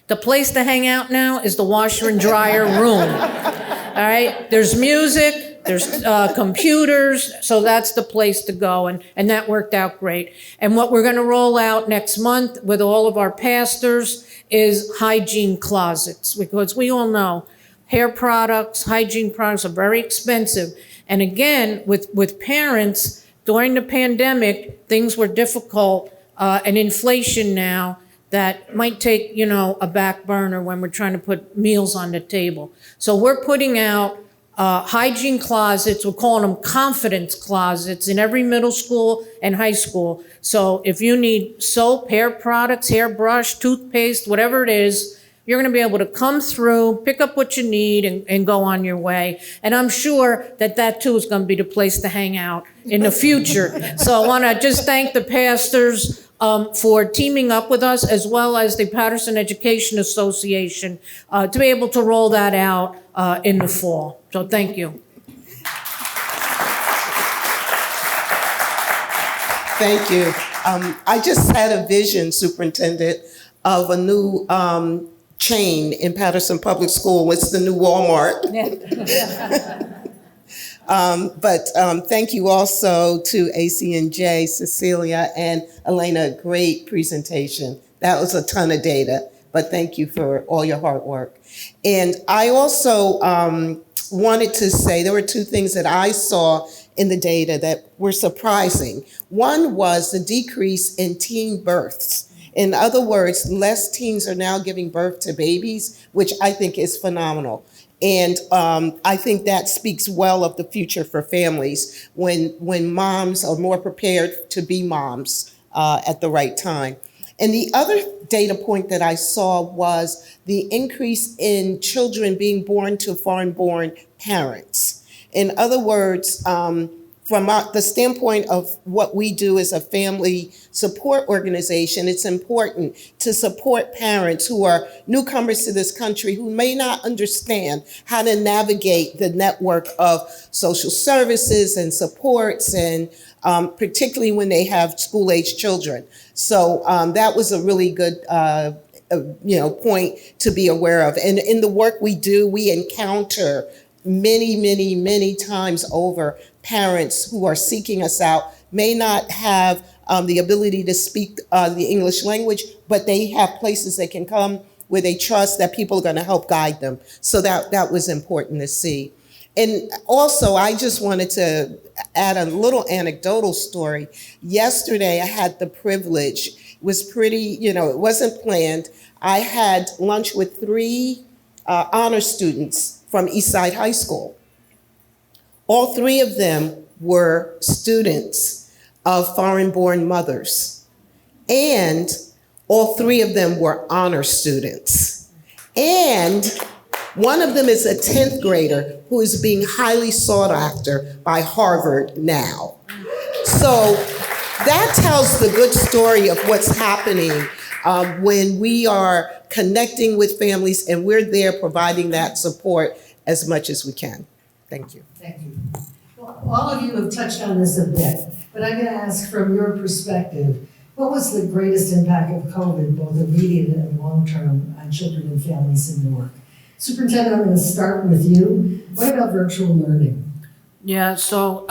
Speaker 8: The place to hang out now is the washer and dryer room. All right? There's music, there's computers, so that's the place to go, and that worked out great. And what we're gonna roll out next month with all of our pastors is hygiene closets, because we all know hair products, hygiene products are very expensive. And again, with parents, during the pandemic, things were difficult, and inflation now that might take, a back burner when we're trying to put meals on the table. So we're putting out hygiene closets, we're calling them confidence closets, in every middle school and high school. So if you need soap, hair products, hairbrush, toothpaste, whatever it is, you're gonna be able to come through, pick up what you need, and go on your way. And I'm sure that too is gonna be the place to hang out in the future. So I wanna just thank the pastors for teaming up with us, as well as the Paterson Education Association, to be able to roll that out in the fall. So thank you.
Speaker 9: Thank you. I just had a vision, Superintendent, of a new chain in Paterson Public School. It's the new Walmart. But thank you also to ACNJ, Cecilia, and Elena. Great presentation. That was a ton of data, but thank you for all your hard work. And I also wanted to say there were two things that I saw in the data that were surprising. One was the decrease in teen births. In other words, less teens are now giving birth to babies, which I think is phenomenal. And I think that speaks well of the future for families when moms are more prepared to be moms at the right time. And the other data point that I saw was the increase in children being born to foreign-born parents. In other words, from the standpoint of what we do as a family support organization, it's important to support parents who are newcomers to this country who may not understand how to navigate the network of social services and supports, and particularly when they have school-age children. So that was a really good point to be aware of. And in the work we do, we encounter many times over parents who are seeking us out, may not have the ability to speak the English language, but they have places they can come where they trust that people are going to help guide them. So that was important to see. And also, I just wanted to add a little anecdotal story. Yesterday, I had the privilege, it was pretty, it wasn't planned. I had lunch with 3 honor students from Eastside High School. All 3 of them were students of foreign-born mothers. And all 3 of them were honor students. And one of them is a 10th grader who is being highly sought after by Harvard now. So that tells the good story of what's happening when we are connecting with families and we're there providing that support as much as we can. Thank you.
Speaker 6: Thank you. Well, all of you have touched on this a bit, but I'm going to ask from your perspective, what was the greatest impact of COVID, both immediate and long-term, on children and families in Newark? Superintendent, I'm going to start with you. What about virtual learning?
Speaker 8: Yeah, so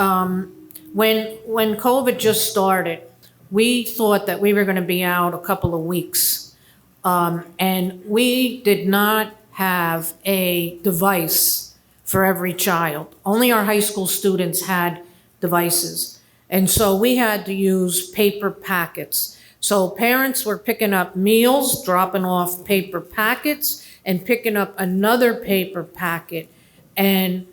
Speaker 8: when COVID just started, we thought that we were going to be out a couple of weeks. And we did not have a device for every child. Only our high school students had devices. And so we had to use paper packets. So parents were picking up meals, dropping off paper packets, and picking up another paper packet. And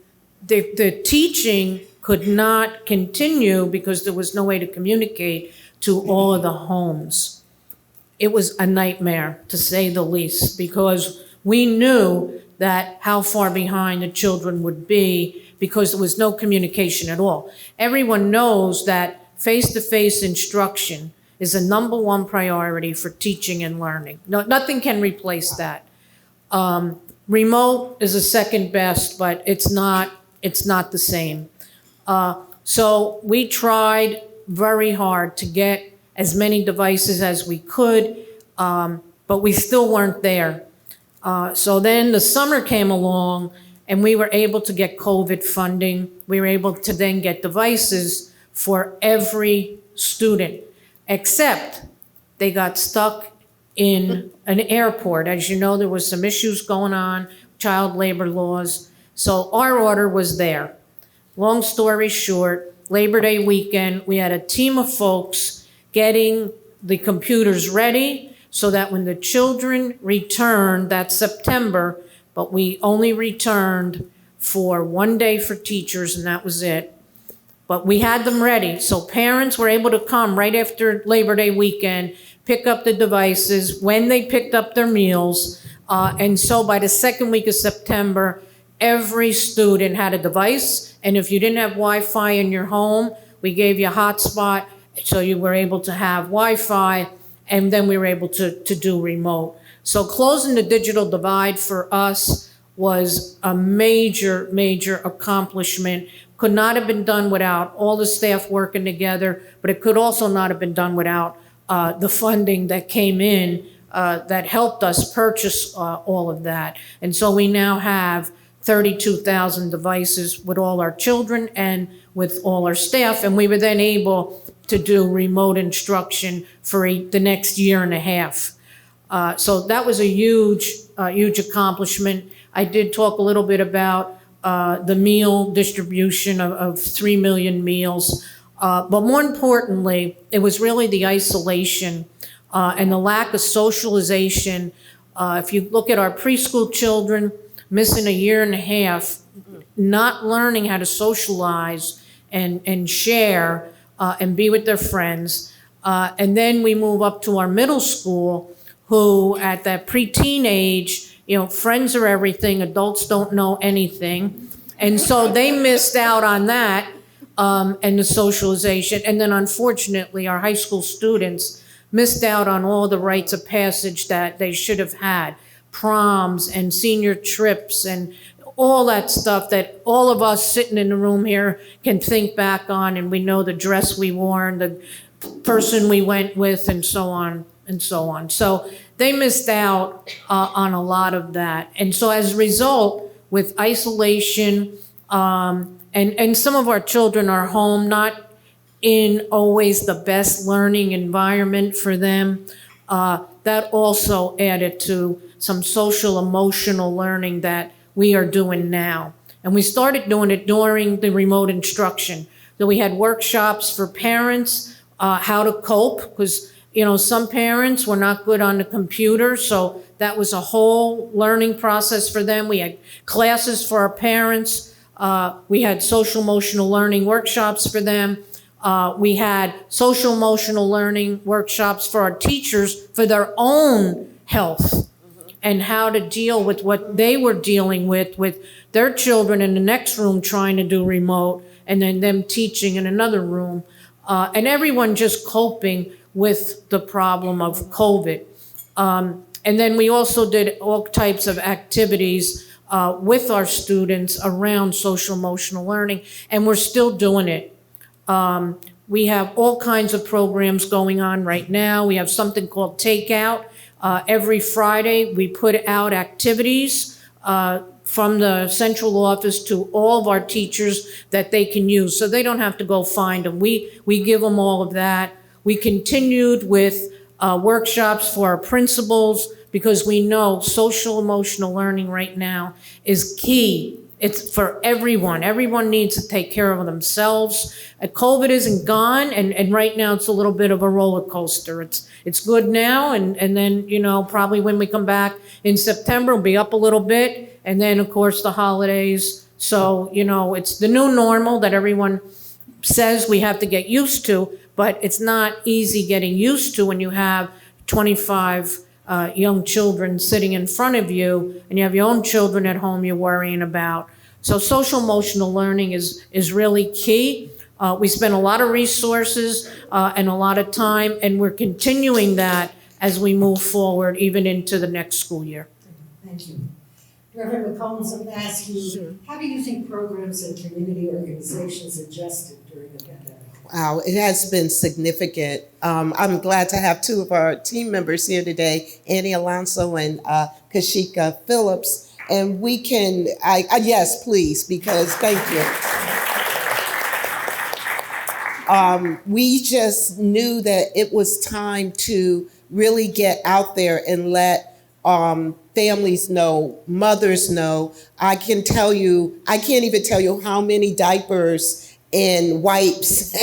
Speaker 8: the teaching could not continue because there was no way to communicate to all of the homes. It was a nightmare, to say the least, because we knew that how far behind the children would be because there was no communication at all. Everyone knows that face-to-face instruction is the number one priority for teaching and learning. No, nothing can replace that. Remote is a second best, but it's not the same. So we tried very hard to get as many devices as we could, but we still weren't there. So then the summer came along and we were able to get COVID funding. We were able to then get devices for every student, except they got stuck in an airport. As you know, there was some issues going on, child labor laws. So our order was there. Long story short, Labor Day weekend, we had a team of folks getting the computers ready so that when the children returned that September, but we only returned for 1 day for teachers and that was it. But we had them ready. So parents were able to come right after Labor Day weekend, pick up the devices when they picked up their meals. And so by the second week of September, every student had a device. And if you didn't have Wi-Fi in your home, we gave you a hotspot so you were able to have Wi-Fi. And then we were able to do remote. So closing the digital divide for us was a major, major accomplishment. Could not have been done without all the staff working together, but it could also not have been done without the funding that came in that helped us purchase all of that. And so we now have 32,000 devices with all our children and with all our staff, and we were then able to do remote instruction for the next year and a half. So that was a huge, huge accomplishment. I did talk a little bit about the meal distribution of 3 million meals. But more importantly, it was really the isolation and the lack of socialization. If you look at our preschool children, missing a year and a half, not learning how to socialize and share and be with their friends. And then we move up to our middle school, who at that preteen age, you know, friends are everything, adults don't know anything. And so they missed out on that and the socialization. And then unfortunately, our high school students missed out on all the rites of passage that they should have had. Proms and senior trips and all that stuff that all of us sitting in the room here can think back on, and we know the dress we wore and the person we went with and so on and so on. So they missed out on a lot of that. And so as a result, with isolation, and some of our children are home, not in always the best learning environment for them, that also added to some social emotional learning that we are doing now. And we started doing it during the remote instruction. So we had workshops for parents, how to cope, because you know, some parents were not good on the computer, so that was a whole learning process for them. We had classes for our parents. We had social emotional learning workshops for them. We had social emotional learning workshops for our teachers for their own health and how to deal with what they were dealing with their children in the next room trying to do remote, and then them teaching in another room. And everyone just coping with the problem of COVID. And then we also did all types of activities with our students around social emotional learning, and we're still doing it. We have all kinds of programs going on right now. We have something called Takeout. Every Friday, we put out activities from the central office to all of our teachers that they can use, so they don't have to go find them. We give them all of that. We continued with workshops for our principals because we know social emotional learning right now is key It's for everyone. Everyone needs to take care of themselves. COVID isn't gone, and right now it's a little bit of a roller coaster. It's good now, and then, probably when we come back in September, it'll be up a little bit, and then, of course, the holidays. So, it's the new normal that everyone says we have to get used to, but it's not easy getting used to when you have 25 young children sitting in front of you, and you have your own children at home you're worrying about. So social emotional learning is really key. We spend a lot of resources and a lot of time, and we're continuing that as we move forward, even into the next school year.
Speaker 6: Thank you. Reverend McCombs, I'm going to ask you, how do you think programs and community organizations adjusted during the pandemic?
Speaker 9: Wow, it has been significant. I'm glad to have two of our team members here today, Annie Alonso and Kashika Phillips. And we can, yes, please, because thank you. We just knew that it was time to really get out there and let families know, mothers know. I can't even tell you how many diapers and wipes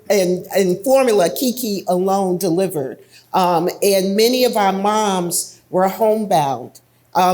Speaker 9: and formula Kiki alone delivered. And many of our moms were homebound.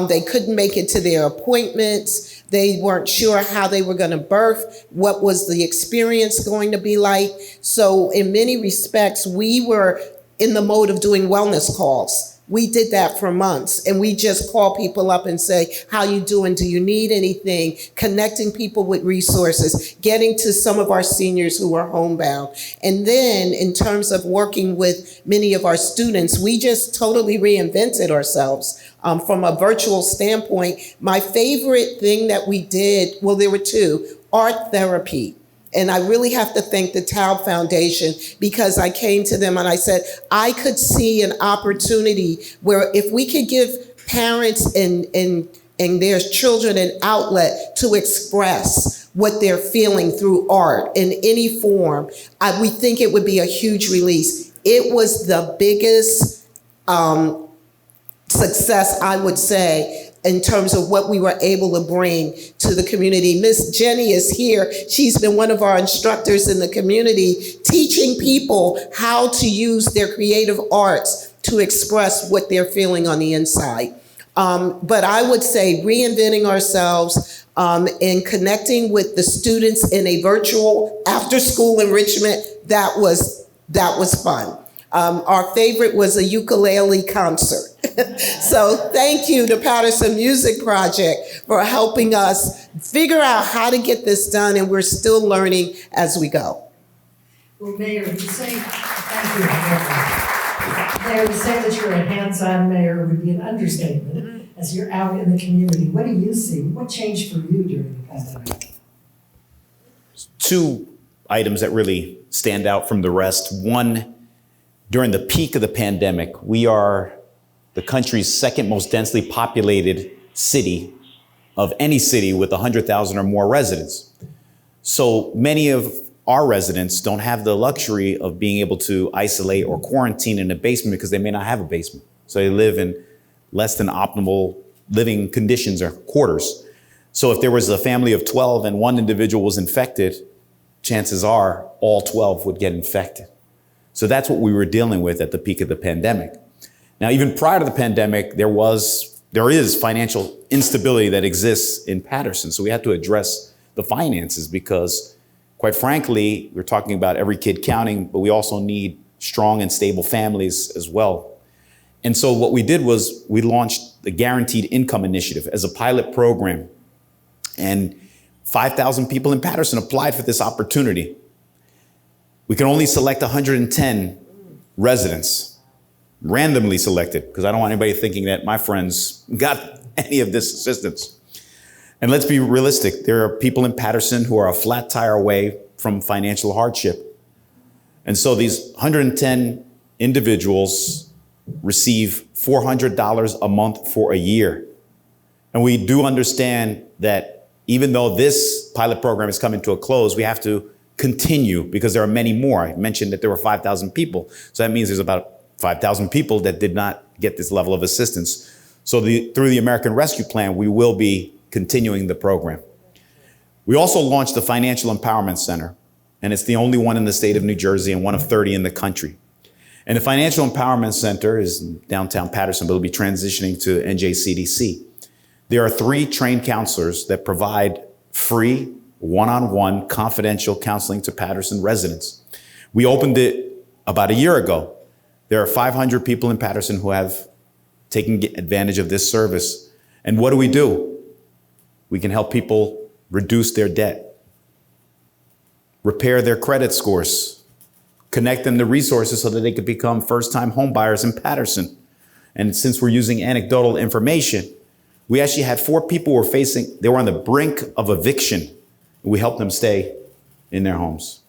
Speaker 9: They couldn't make it to their appointments. They weren't sure how they were going to birth, what was the experience going to be like. So in many respects, we were in the mode of doing wellness calls. We did that for months, and we just call people up and say, how you doing? Do you need anything? Connecting people with resources, getting to some of our seniors who are homebound. And then in terms of working with many of our students, we just totally reinvented ourselves. From a virtual standpoint, my favorite thing that we did, well, there were two, art therapy. And I really have to thank the Taub Foundation, because I came to them and I said, I could see an opportunity where if we could give parents and their children an outlet to express what they're feeling through art in any form, we think it would be a huge release. It was the biggest success, I would say, in terms of what we were able to bring to the community. Miss Jenny is here. She's been one of our instructors in the community, teaching people how to use their creative arts to express what they're feeling on the inside. But I would say reinventing ourselves and connecting with the students in a virtual after-school enrichment, that was fun. Our favorite was a ukulele concert. So thank you to Paterson Music Project for helping us figure out how to get this done, and we're still learning as we go.
Speaker 6: Well, Mayor, to say, thank you. Mayor, to say that you're a hands-on mayor would be an understatement as you're out in the community. What do you see? What changed for you during the pandemic?
Speaker 7: Two items that really stand out from the rest. One, during the peak of the pandemic, we are the country's second most densely populated city of any city with 100,000 or more residents. So many of our residents don't have the luxury of being able to isolate or quarantine in a basement because they may not have a basement. So they live in less than optimal living conditions or quarters. So if there was a family of 12 and one individual was infected, chances are all 12 would get infected. So that's what we were dealing with at the peak of the pandemic. Now, even prior to the pandemic, there is financial instability that exists in Paterson. So we had to address the finances because, quite frankly, we're talking about every kid counting, but we also need strong and stable families as well. And so what we did was we launched the Guaranteed Income Initiative as a pilot program. And 5,000 people in Paterson applied for this opportunity. We can only select 110 residents, randomly selected, because I don't want anybody thinking that my friends got any of this assistance. And let's be realistic. There are people in Paterson who are a flat tire away from financial hardship. And so these 110 individuals receive $400 a month for a year. And we do understand that even though this pilot program is coming to a close, we have to continue because there are many more. I mentioned that there were 5,000 people. So that means there's about 5,000 people that did not get this level of assistance. So through the American Rescue Plan, we will be continuing the program. We also launched the Financial Empowerment Center, and it's the only one in the state of New Jersey and one of 30 in the country. And the Financial Empowerment Center is in downtown Paterson, but it'll be transitioning to NJCDC. There are 3 trained counselors that provide free, one-on-one confidential counseling to Paterson residents. We opened it about a year ago. There are 500 people in Paterson who have taken advantage of this service. And what do? We can help people reduce their debt, repair their credit scores, connect them to resources so that they could become first-time home buyers in Paterson. And since we're using anecdotal information, we actually had 4 people who they were on the brink of eviction. We helped them stay in their homes.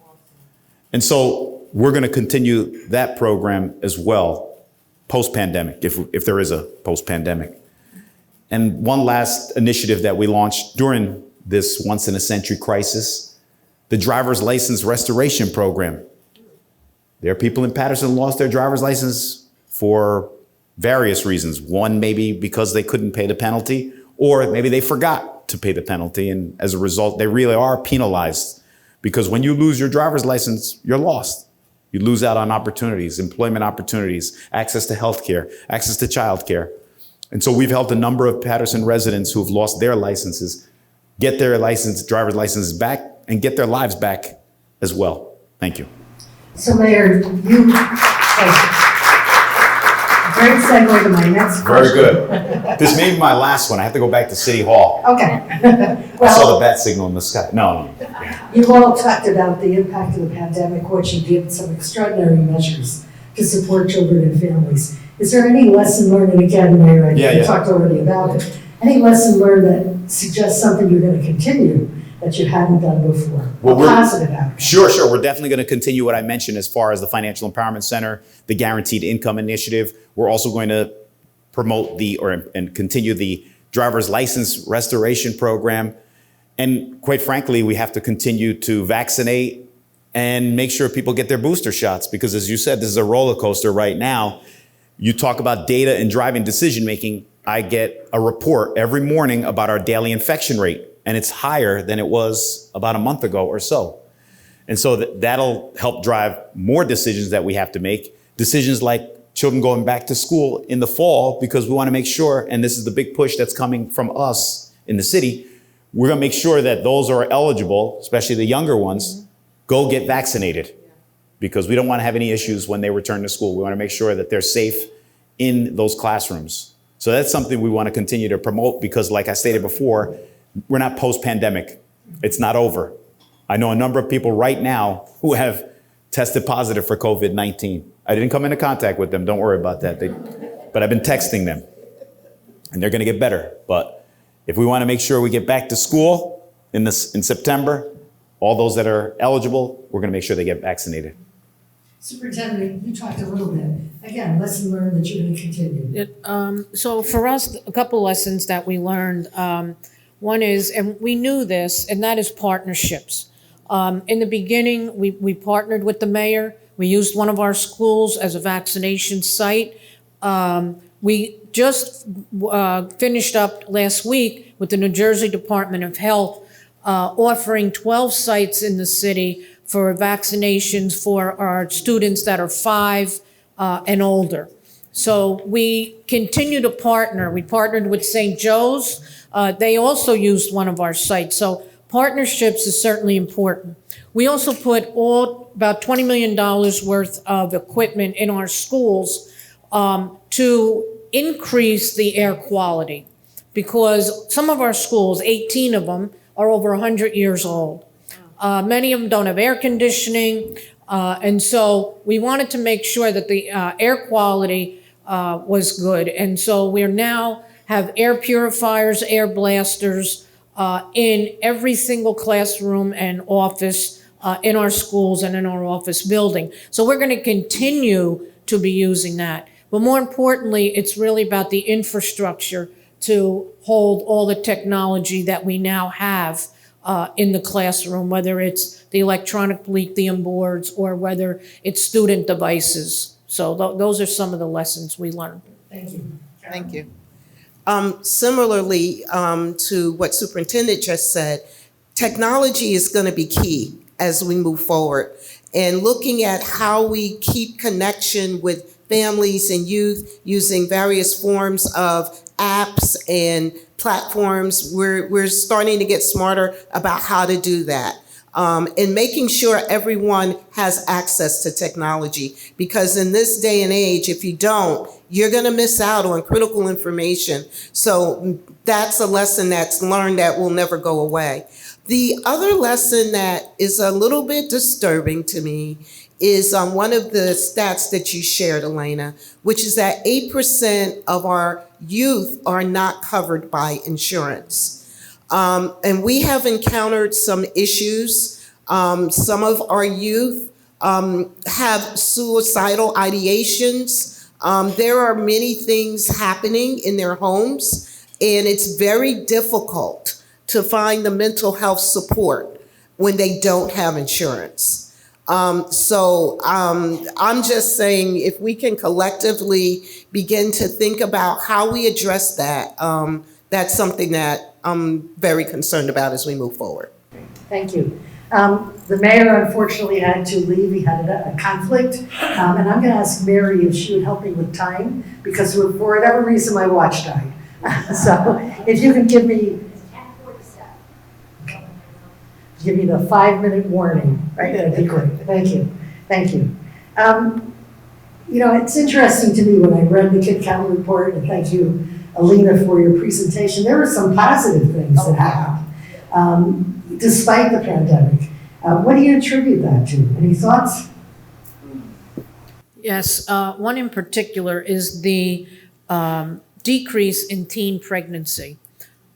Speaker 7: And so we're going to continue that program as well, post-pandemic, if there is a post-pandemic. And one last initiative that we launched during this once-in-a-century crisis, the driver's license restoration program. There are people in Paterson who lost their driver's license for various reasons. One, maybe because they couldn't pay the penalty, or maybe they forgot to pay the penalty. And as a result, they really are penalized, because when you lose your driver's license, you're lost. You lose out on opportunities, employment opportunities, access to healthcare, access to childcare. And so we've helped a number of Paterson residents who've lost their licenses get their driver's licenses back and get their lives back as well. Thank you.
Speaker 6: So Mayor, great segue to my next question.
Speaker 7: Very good. This may be my last one. I have to go back to City Hall.
Speaker 6: Okay.
Speaker 7: I saw the bat signal in the sky. No.
Speaker 6: You've all talked about the impact of the pandemic, which you did some extraordinary measures to support children and families. Is there any lesson learned, and again, Mayor, I talked already about it, any lesson learned that suggests something you're going to continue that you hadn't done before?
Speaker 7: Well,
Speaker 6: positive outcome.
Speaker 7: Sure. We're definitely going to continue what I mentioned as far as the Financial Empowerment Center, the Guaranteed Income Initiative. We're also going to promote and continue the driver's license restoration program. And quite frankly, we have to continue to vaccinate and make sure people get their booster shots, because as you said, this is a roller coaster right now. You talk about data and driving decision-making. I get a report every morning about our daily infection rate, and it's higher than it was about a month ago or so. And so that'll help drive more decisions that we have to make. Decisions like children going back to school in the fall, because we want to make sure, and this is the big push that's coming from us in the city, we're going to make sure that those who are eligible, especially the younger ones, go get vaccinated, because we don't want to have any issues when they return to school. We want to make sure that they're safe in those classrooms. So that's something we want to continue to promote, because like I stated before, we're not post-pandemic. It's not over. I know a number of people right now who have tested positive for COVID-19. I didn't come into contact with them. Don't worry about that. But I've been texting them, and they're going to get better. But if we want to make sure we get back to school in September, all those that are eligible, we're going to make sure they get vaccinated.
Speaker 6: Superintendent, you talked a little bit. Again, lesson learned that you're going to continue.
Speaker 8: So for us, a couple lessons that we learned. One is, and we knew this, and that is partnerships. In the beginning, we partnered with the mayor. We used one of our schools as a vaccination site. We just finished up last week with the New Jersey Department of Health offering 12 sites in the city for vaccinations for our students that are 5 and older. So we continue to partner. We partnered with St. Joe's. They also used one of our sites. So partnerships is certainly important. We also put about $20 million worth of equipment in our schools to increase the air quality, because some of our schools, 18 of them, are over 100 years old. Many of them don't have air conditioning, and so we wanted to make sure that the air quality was good. And so we now have air purifiers, air blasters in every single classroom and office in our schools and in our office building. So we're going to continue to be using that. But more importantly, it's really about the infrastructure to hold all the technology that we now have in the classroom, whether it's the electronic lithium boards or whether it's student devices. So those are some of the lessons we learned.
Speaker 6: Thank you.
Speaker 9: Thank you. Similarly to what Superintendent just said, technology is going to be key as we move forward. And looking at how we keep connection with families and youth using various forms of apps and platforms, we're starting to get smarter about how to do that. And making sure everyone has access to technology. Because in this day and age, if you don't, you're going to miss out on critical information. So that's a lesson that's learned that will never go away. The other lesson that is a little bit disturbing to me is one of the stats that you shared, Elena, which is that 8% of our youth are not covered by insurance. And we have encountered some issues. Some of our youth have suicidal ideations. There are many things happening in their homes, and it's very difficult to find the mental health support when they don't have insurance. So I'm just saying, if we can collectively begin to think about how we address that, that's something that I'm very concerned about as we move forward.
Speaker 6: Thank you. The mayor unfortunately had to leave. He had a conflict. And I'm going to ask Mary if she would help me with time, because for whatever reason my watch died. So if you can give me the 5-minute warning, right? That'd be great. Thank you. Thank you. You know, it's interesting to me when I read the Kid Count report, and thank you, Alina, for your presentation. There were some positive things that happened despite the pandemic. What do you attribute that to? Any thoughts?
Speaker 8: Yes, one in particular is the decrease in teen pregnancy.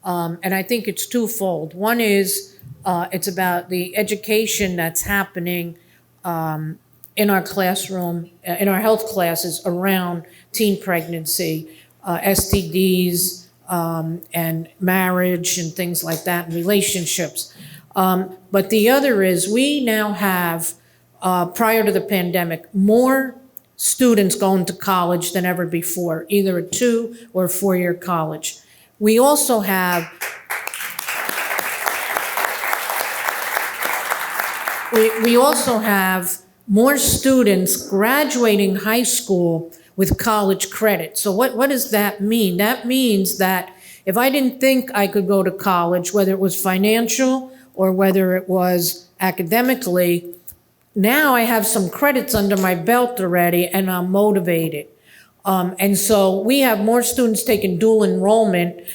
Speaker 8: And I think it's twofold. One is it's about the education that's happening in our classroom, in our health classes around teen pregnancy, STDs, and marriage and things like that, and relationships. But the other is we now have, prior to the pandemic, more students going to college than ever before, either a 2 or 4-year college. We also have we also have more students graduating high school with college credit. So what does that mean? That means that if I didn't think I could go to college, whether it was financial or whether it was academically, now I have some credits under my belt already and I'm motivated. And so we have more students taking dual enrollment.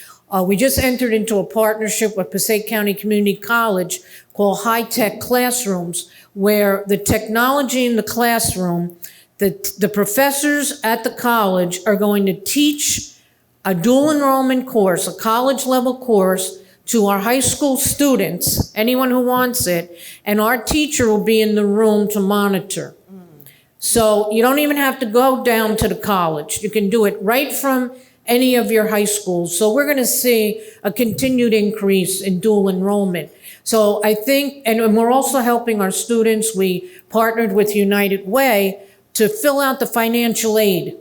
Speaker 8: We just entered into a partnership with Passaic County Community College called High Tech Classrooms, where the technology in the classroom, the professors at the college are going to teach a dual enrollment course, a college level course, to our high school students, anyone who wants it, and our teacher will be in the room to monitor. So you don't even have to go down to the college. You can do it right from any of your high schools. So we're going to see a continued increase in dual enrollment. So I think, and we're also helping our students. We partnered with United Way to fill out the financial aid,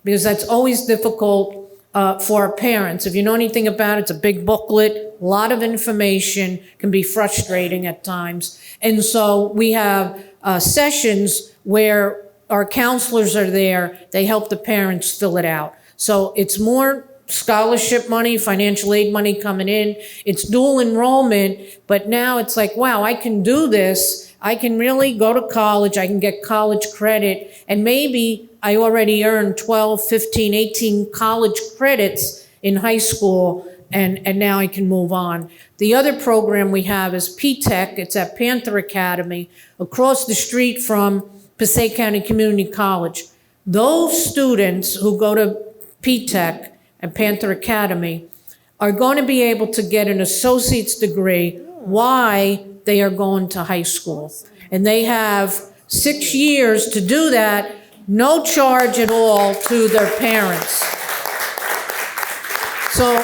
Speaker 8: because that's always difficult for our parents. If you know anything about it, it's a big booklet, a lot of information, can be frustrating at times. And so we have sessions where our counselors are there, they help the parents fill it out. So it's more scholarship money, financial aid money coming in. It's dual enrollment, but now it's like, wow, I can do this. I can really go to college. I can get college credit. And maybe I already earned 12, 15, 18 college credits in high school, and now I can move on. The other program we have is P-Tech. It's at Panther Academy, across the street from Passaic County Community College. Those students who go to P-Tech and Panther Academy are going to be able to get an associate's degree while they are going to high school. And they have 6 years to do that, no charge at all to their parents. So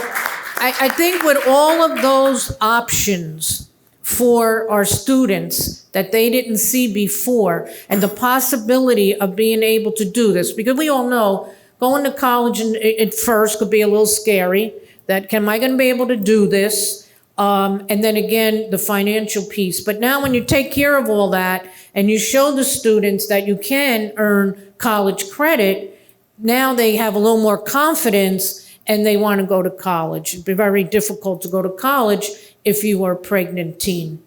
Speaker 8: I think with all of those options for our students that they didn't see before, and the possibility of being able to do this, because we all know going to college at first could be a little scary, that am I going to be able to do this? And then again, the financial piece. But now when you take care of all that and you show the students that you can earn college credit, now they have a little more confidence and they want to go to college. It'd be very difficult to go to college if you were a pregnant teen.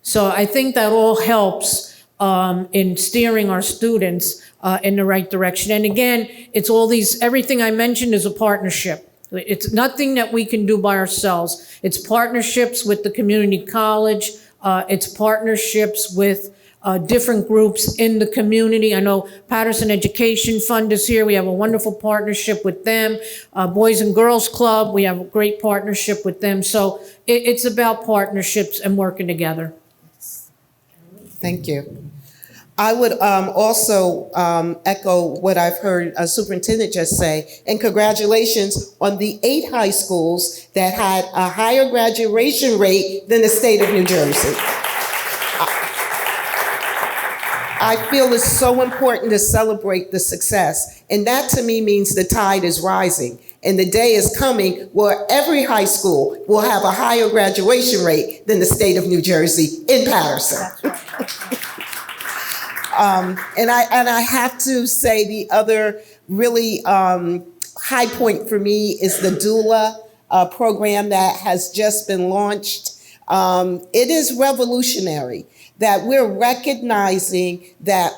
Speaker 8: So I think that all helps in steering our students in the right direction. And again, it's all these, everything I mentioned is a partnership. It's nothing that we can do by ourselves. It's partnerships with the community college. It's partnerships with different groups in the community. I know Paterson Education Fund is here. We have a wonderful partnership with them. Boys and Girls Club, we have a great partnership with them. So it's about partnerships and working together.
Speaker 9: Thank you. I would also echo what I've heard a superintendent just say, and congratulations on the 8 high schools that had a higher graduation rate than the state of New Jersey. I feel it's so important to celebrate the success, and that to me means the tide is rising. And the day is coming where every high school will have a higher graduation rate than the state of New Jersey in Paterson. And I have to say the other really high point for me is the doula program that has just been launched. It is revolutionary that we're recognizing that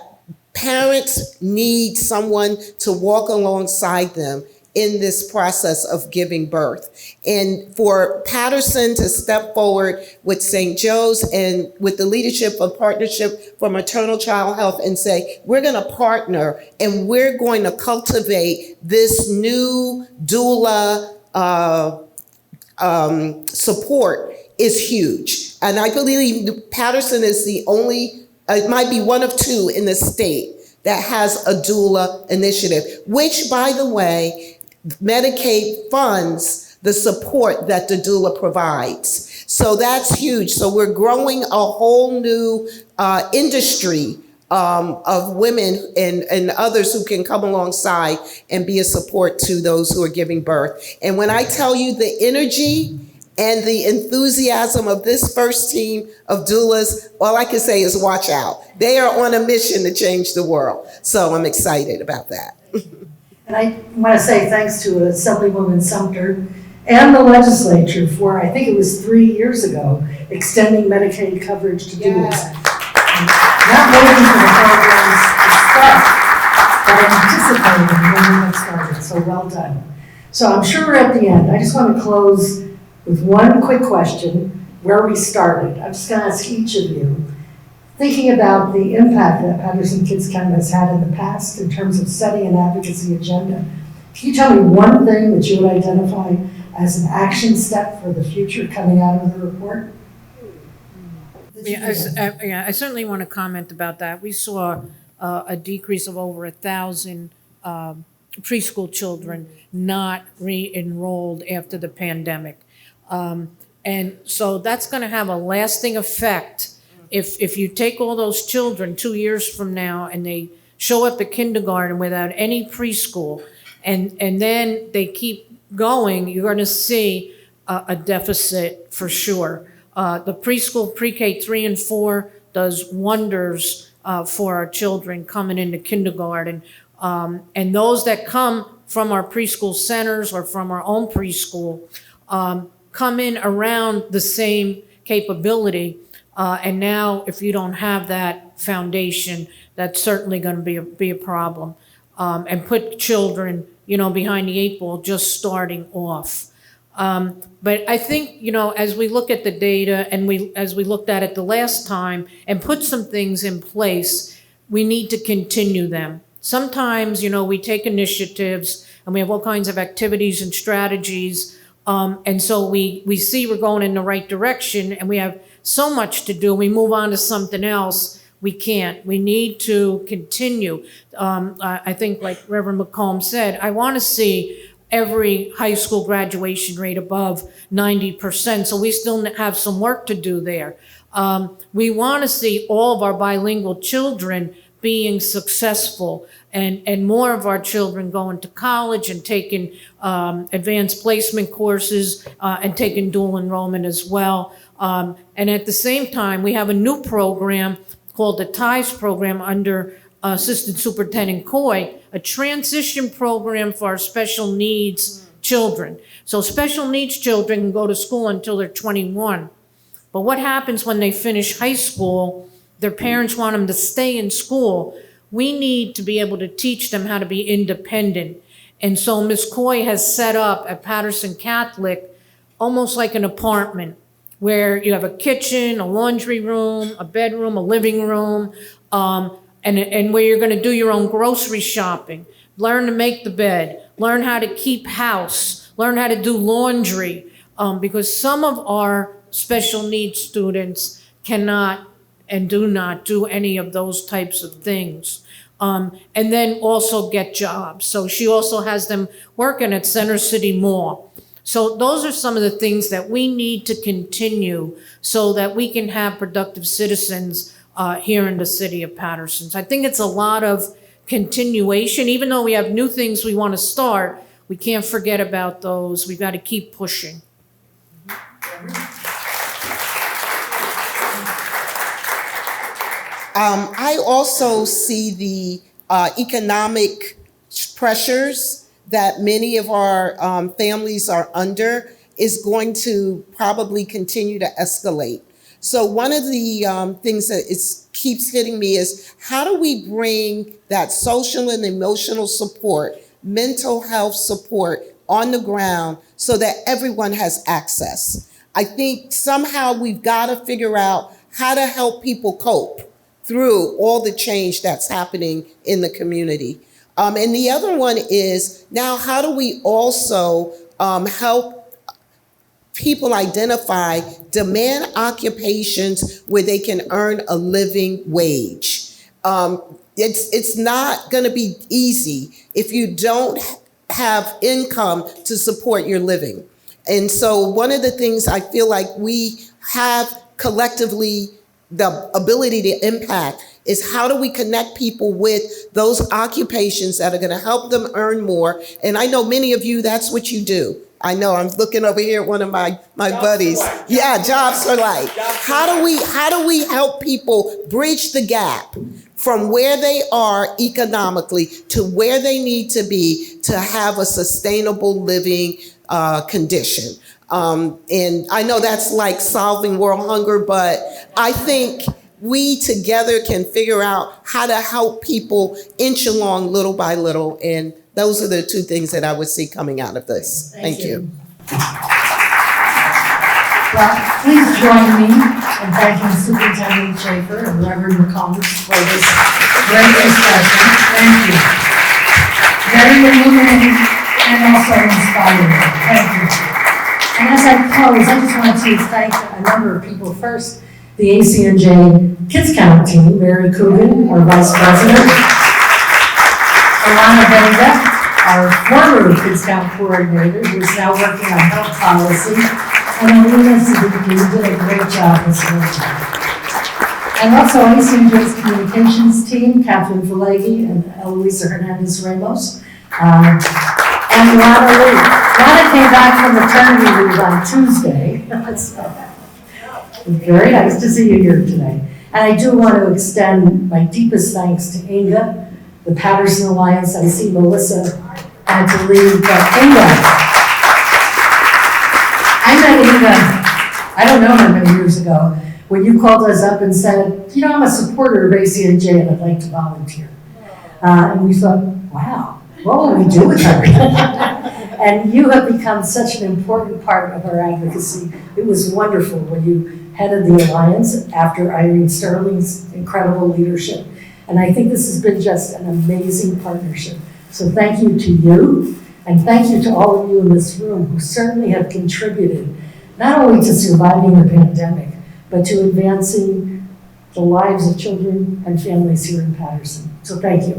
Speaker 9: parents need someone to walk alongside them in this process of giving birth. And for Paterson to step forward with St. Joe's and with the leadership of Partnership for Maternal Child Health and say, we're gonna partner and we're going to cultivate this new doula support is huge. And I believe Paterson is the only, it might be one of 2 in the state that has a doula initiative, which, by the way, Medicaid funds the support that the doula provides. So that's huge. So we're growing a whole new industry of women and others who can come alongside and be a support to those who are giving birth. And when I tell you the energy and the enthusiasm of this first team of doulas, all I can say is watch out. They are on a mission to change the world. So I'm excited about that.
Speaker 6: And I want to say thanks to Assemblywoman Sumter and the legislature for, I think it was 3 years ago, extending Medicaid coverage to doulas. Not waiting for the programs to start, but anticipating when they get started. So well done. So I'm sure we're at the end. I just want to close with one quick question, where we started. I'm just going to ask each of you, thinking about the impact that Paterson Kids Camp has had in the past in terms of setting an advocacy agenda, can you tell me one thing that you would identify as an action step for the future coming out of the report?
Speaker 8: I certainly want to comment about that. We saw a decrease of over 1,000 preschool children not re-enrolled after the pandemic. And so that's going to have a lasting effect. If you take all those children 2 years from now and they show up at kindergarten without any preschool, and then they keep going, you're going to see a deficit for sure. The preschool, pre-K 3 and 4 does wonders for our children coming into kindergarten. And those that come from our preschool centers or from our own preschool come in around the same capability. And now, if you don't have that foundation, that's certainly going to be a problem, and put children, behind the 8 ball just starting off. But I think, as we look at the data and as we looked at it the last time and put some things in place, we need to continue them. Sometimes, we take initiatives and we have all kinds of activities and strategies, and so we see we're going in the right direction and we have so much to do, we move on to something else. We can't. We need to continue. I think, like Reverend McComb said, I want to see every high school graduation rate above 90%, so we still have some work to do there. We want to see all of our bilingual children being successful and more of our children going to college and taking advanced placement courses and taking dual enrollment as well. And at the same time, we have a new program called the TIES program under Assistant Superintendent Coy, a transition program for our special needs children. So special needs children can go to school until they're 21. But what happens when they finish high school? Their parents want them to stay in school. We need to be able to teach them how to be independent. And so Ms. Coy has set up at Paterson Catholic almost like an apartment where you have a kitchen, a laundry room, a bedroom, a living room, and where you're gonna do your own grocery shopping, learn to make the bed, learn how to keep house, learn how to do laundry, because some of our special needs students cannot and do not do any of those types of things. And then also get jobs. So she also has them working at Center City Mall. So those are some of the things that we need to continue so that we can have productive citizens here in the city of Paterson. So I think it's a lot of continuation. Even though we have new things we want to start, we can't forget about those. We've got to keep pushing.
Speaker 9: I also see the economic pressures that many of our families are under is going to probably continue to escalate. So one of the things that keeps hitting me is how do we bring that social and emotional support, mental health support on the ground so that everyone has access? I think somehow we've got to figure out how to help people cope through all the change that's happening in the community. And the other one is now how do we also help people identify demand occupations where they can earn a living wage. It's not going to be easy if you don't have income to support your living. And so one of the things I feel like we have collectively the ability to impact is how do we connect people with those occupations that are going to help them earn more. And I know many of you, that's what you do. I know I'm looking over here at one of my buddies. Yeah, Jobs for Life. How do we help people bridge the gap from where they are economically to where they need to be to have a sustainable living condition? And I know that's like solving world hunger, but I think we together can figure out how to help people inch along little by little. And those are the two things that I would see coming out of this. Thank you.
Speaker 6: Well, please join me in thanking Superintendent Schaefer and Reverend McCombs for this great discussion. Thank you. Very illuminating and also inspiring. Thank you. And as I close, I just want to thank a number of people. First, the ACNJ Kids Count team, Mary Coogan, our Vice President, Alana Vega, our former Kids Count coordinator, who is now working on health policy, and Alina Siddiqui, who did a great job this morning. And also ACNJ's communications team, Catherine Valegi and Eloisa Hernandez-Ramos, and Lana Lee. Lana came back from maternity leave on Tuesday. So, very nice to see you here today. And I do want to extend my deepest thanks to Inga, the Paterson Alliance. I see Melissa had to leave, but Inga. I met Inga, I don't know how many years ago, when you called us up and said, you know, I'm a supporter of ACNJ and I'd like to volunteer. And we thought, wow, what will we do with her? And you have become such an important part of our advocacy. It was wonderful when you headed the Alliance after Irene Sterling's incredible leadership. And I think this has been just an amazing partnership. So thank you to you, and thank you to all of you in this room who certainly have contributed not only to surviving the pandemic, but to advancing the lives of children and families here in Paterson. So thank you.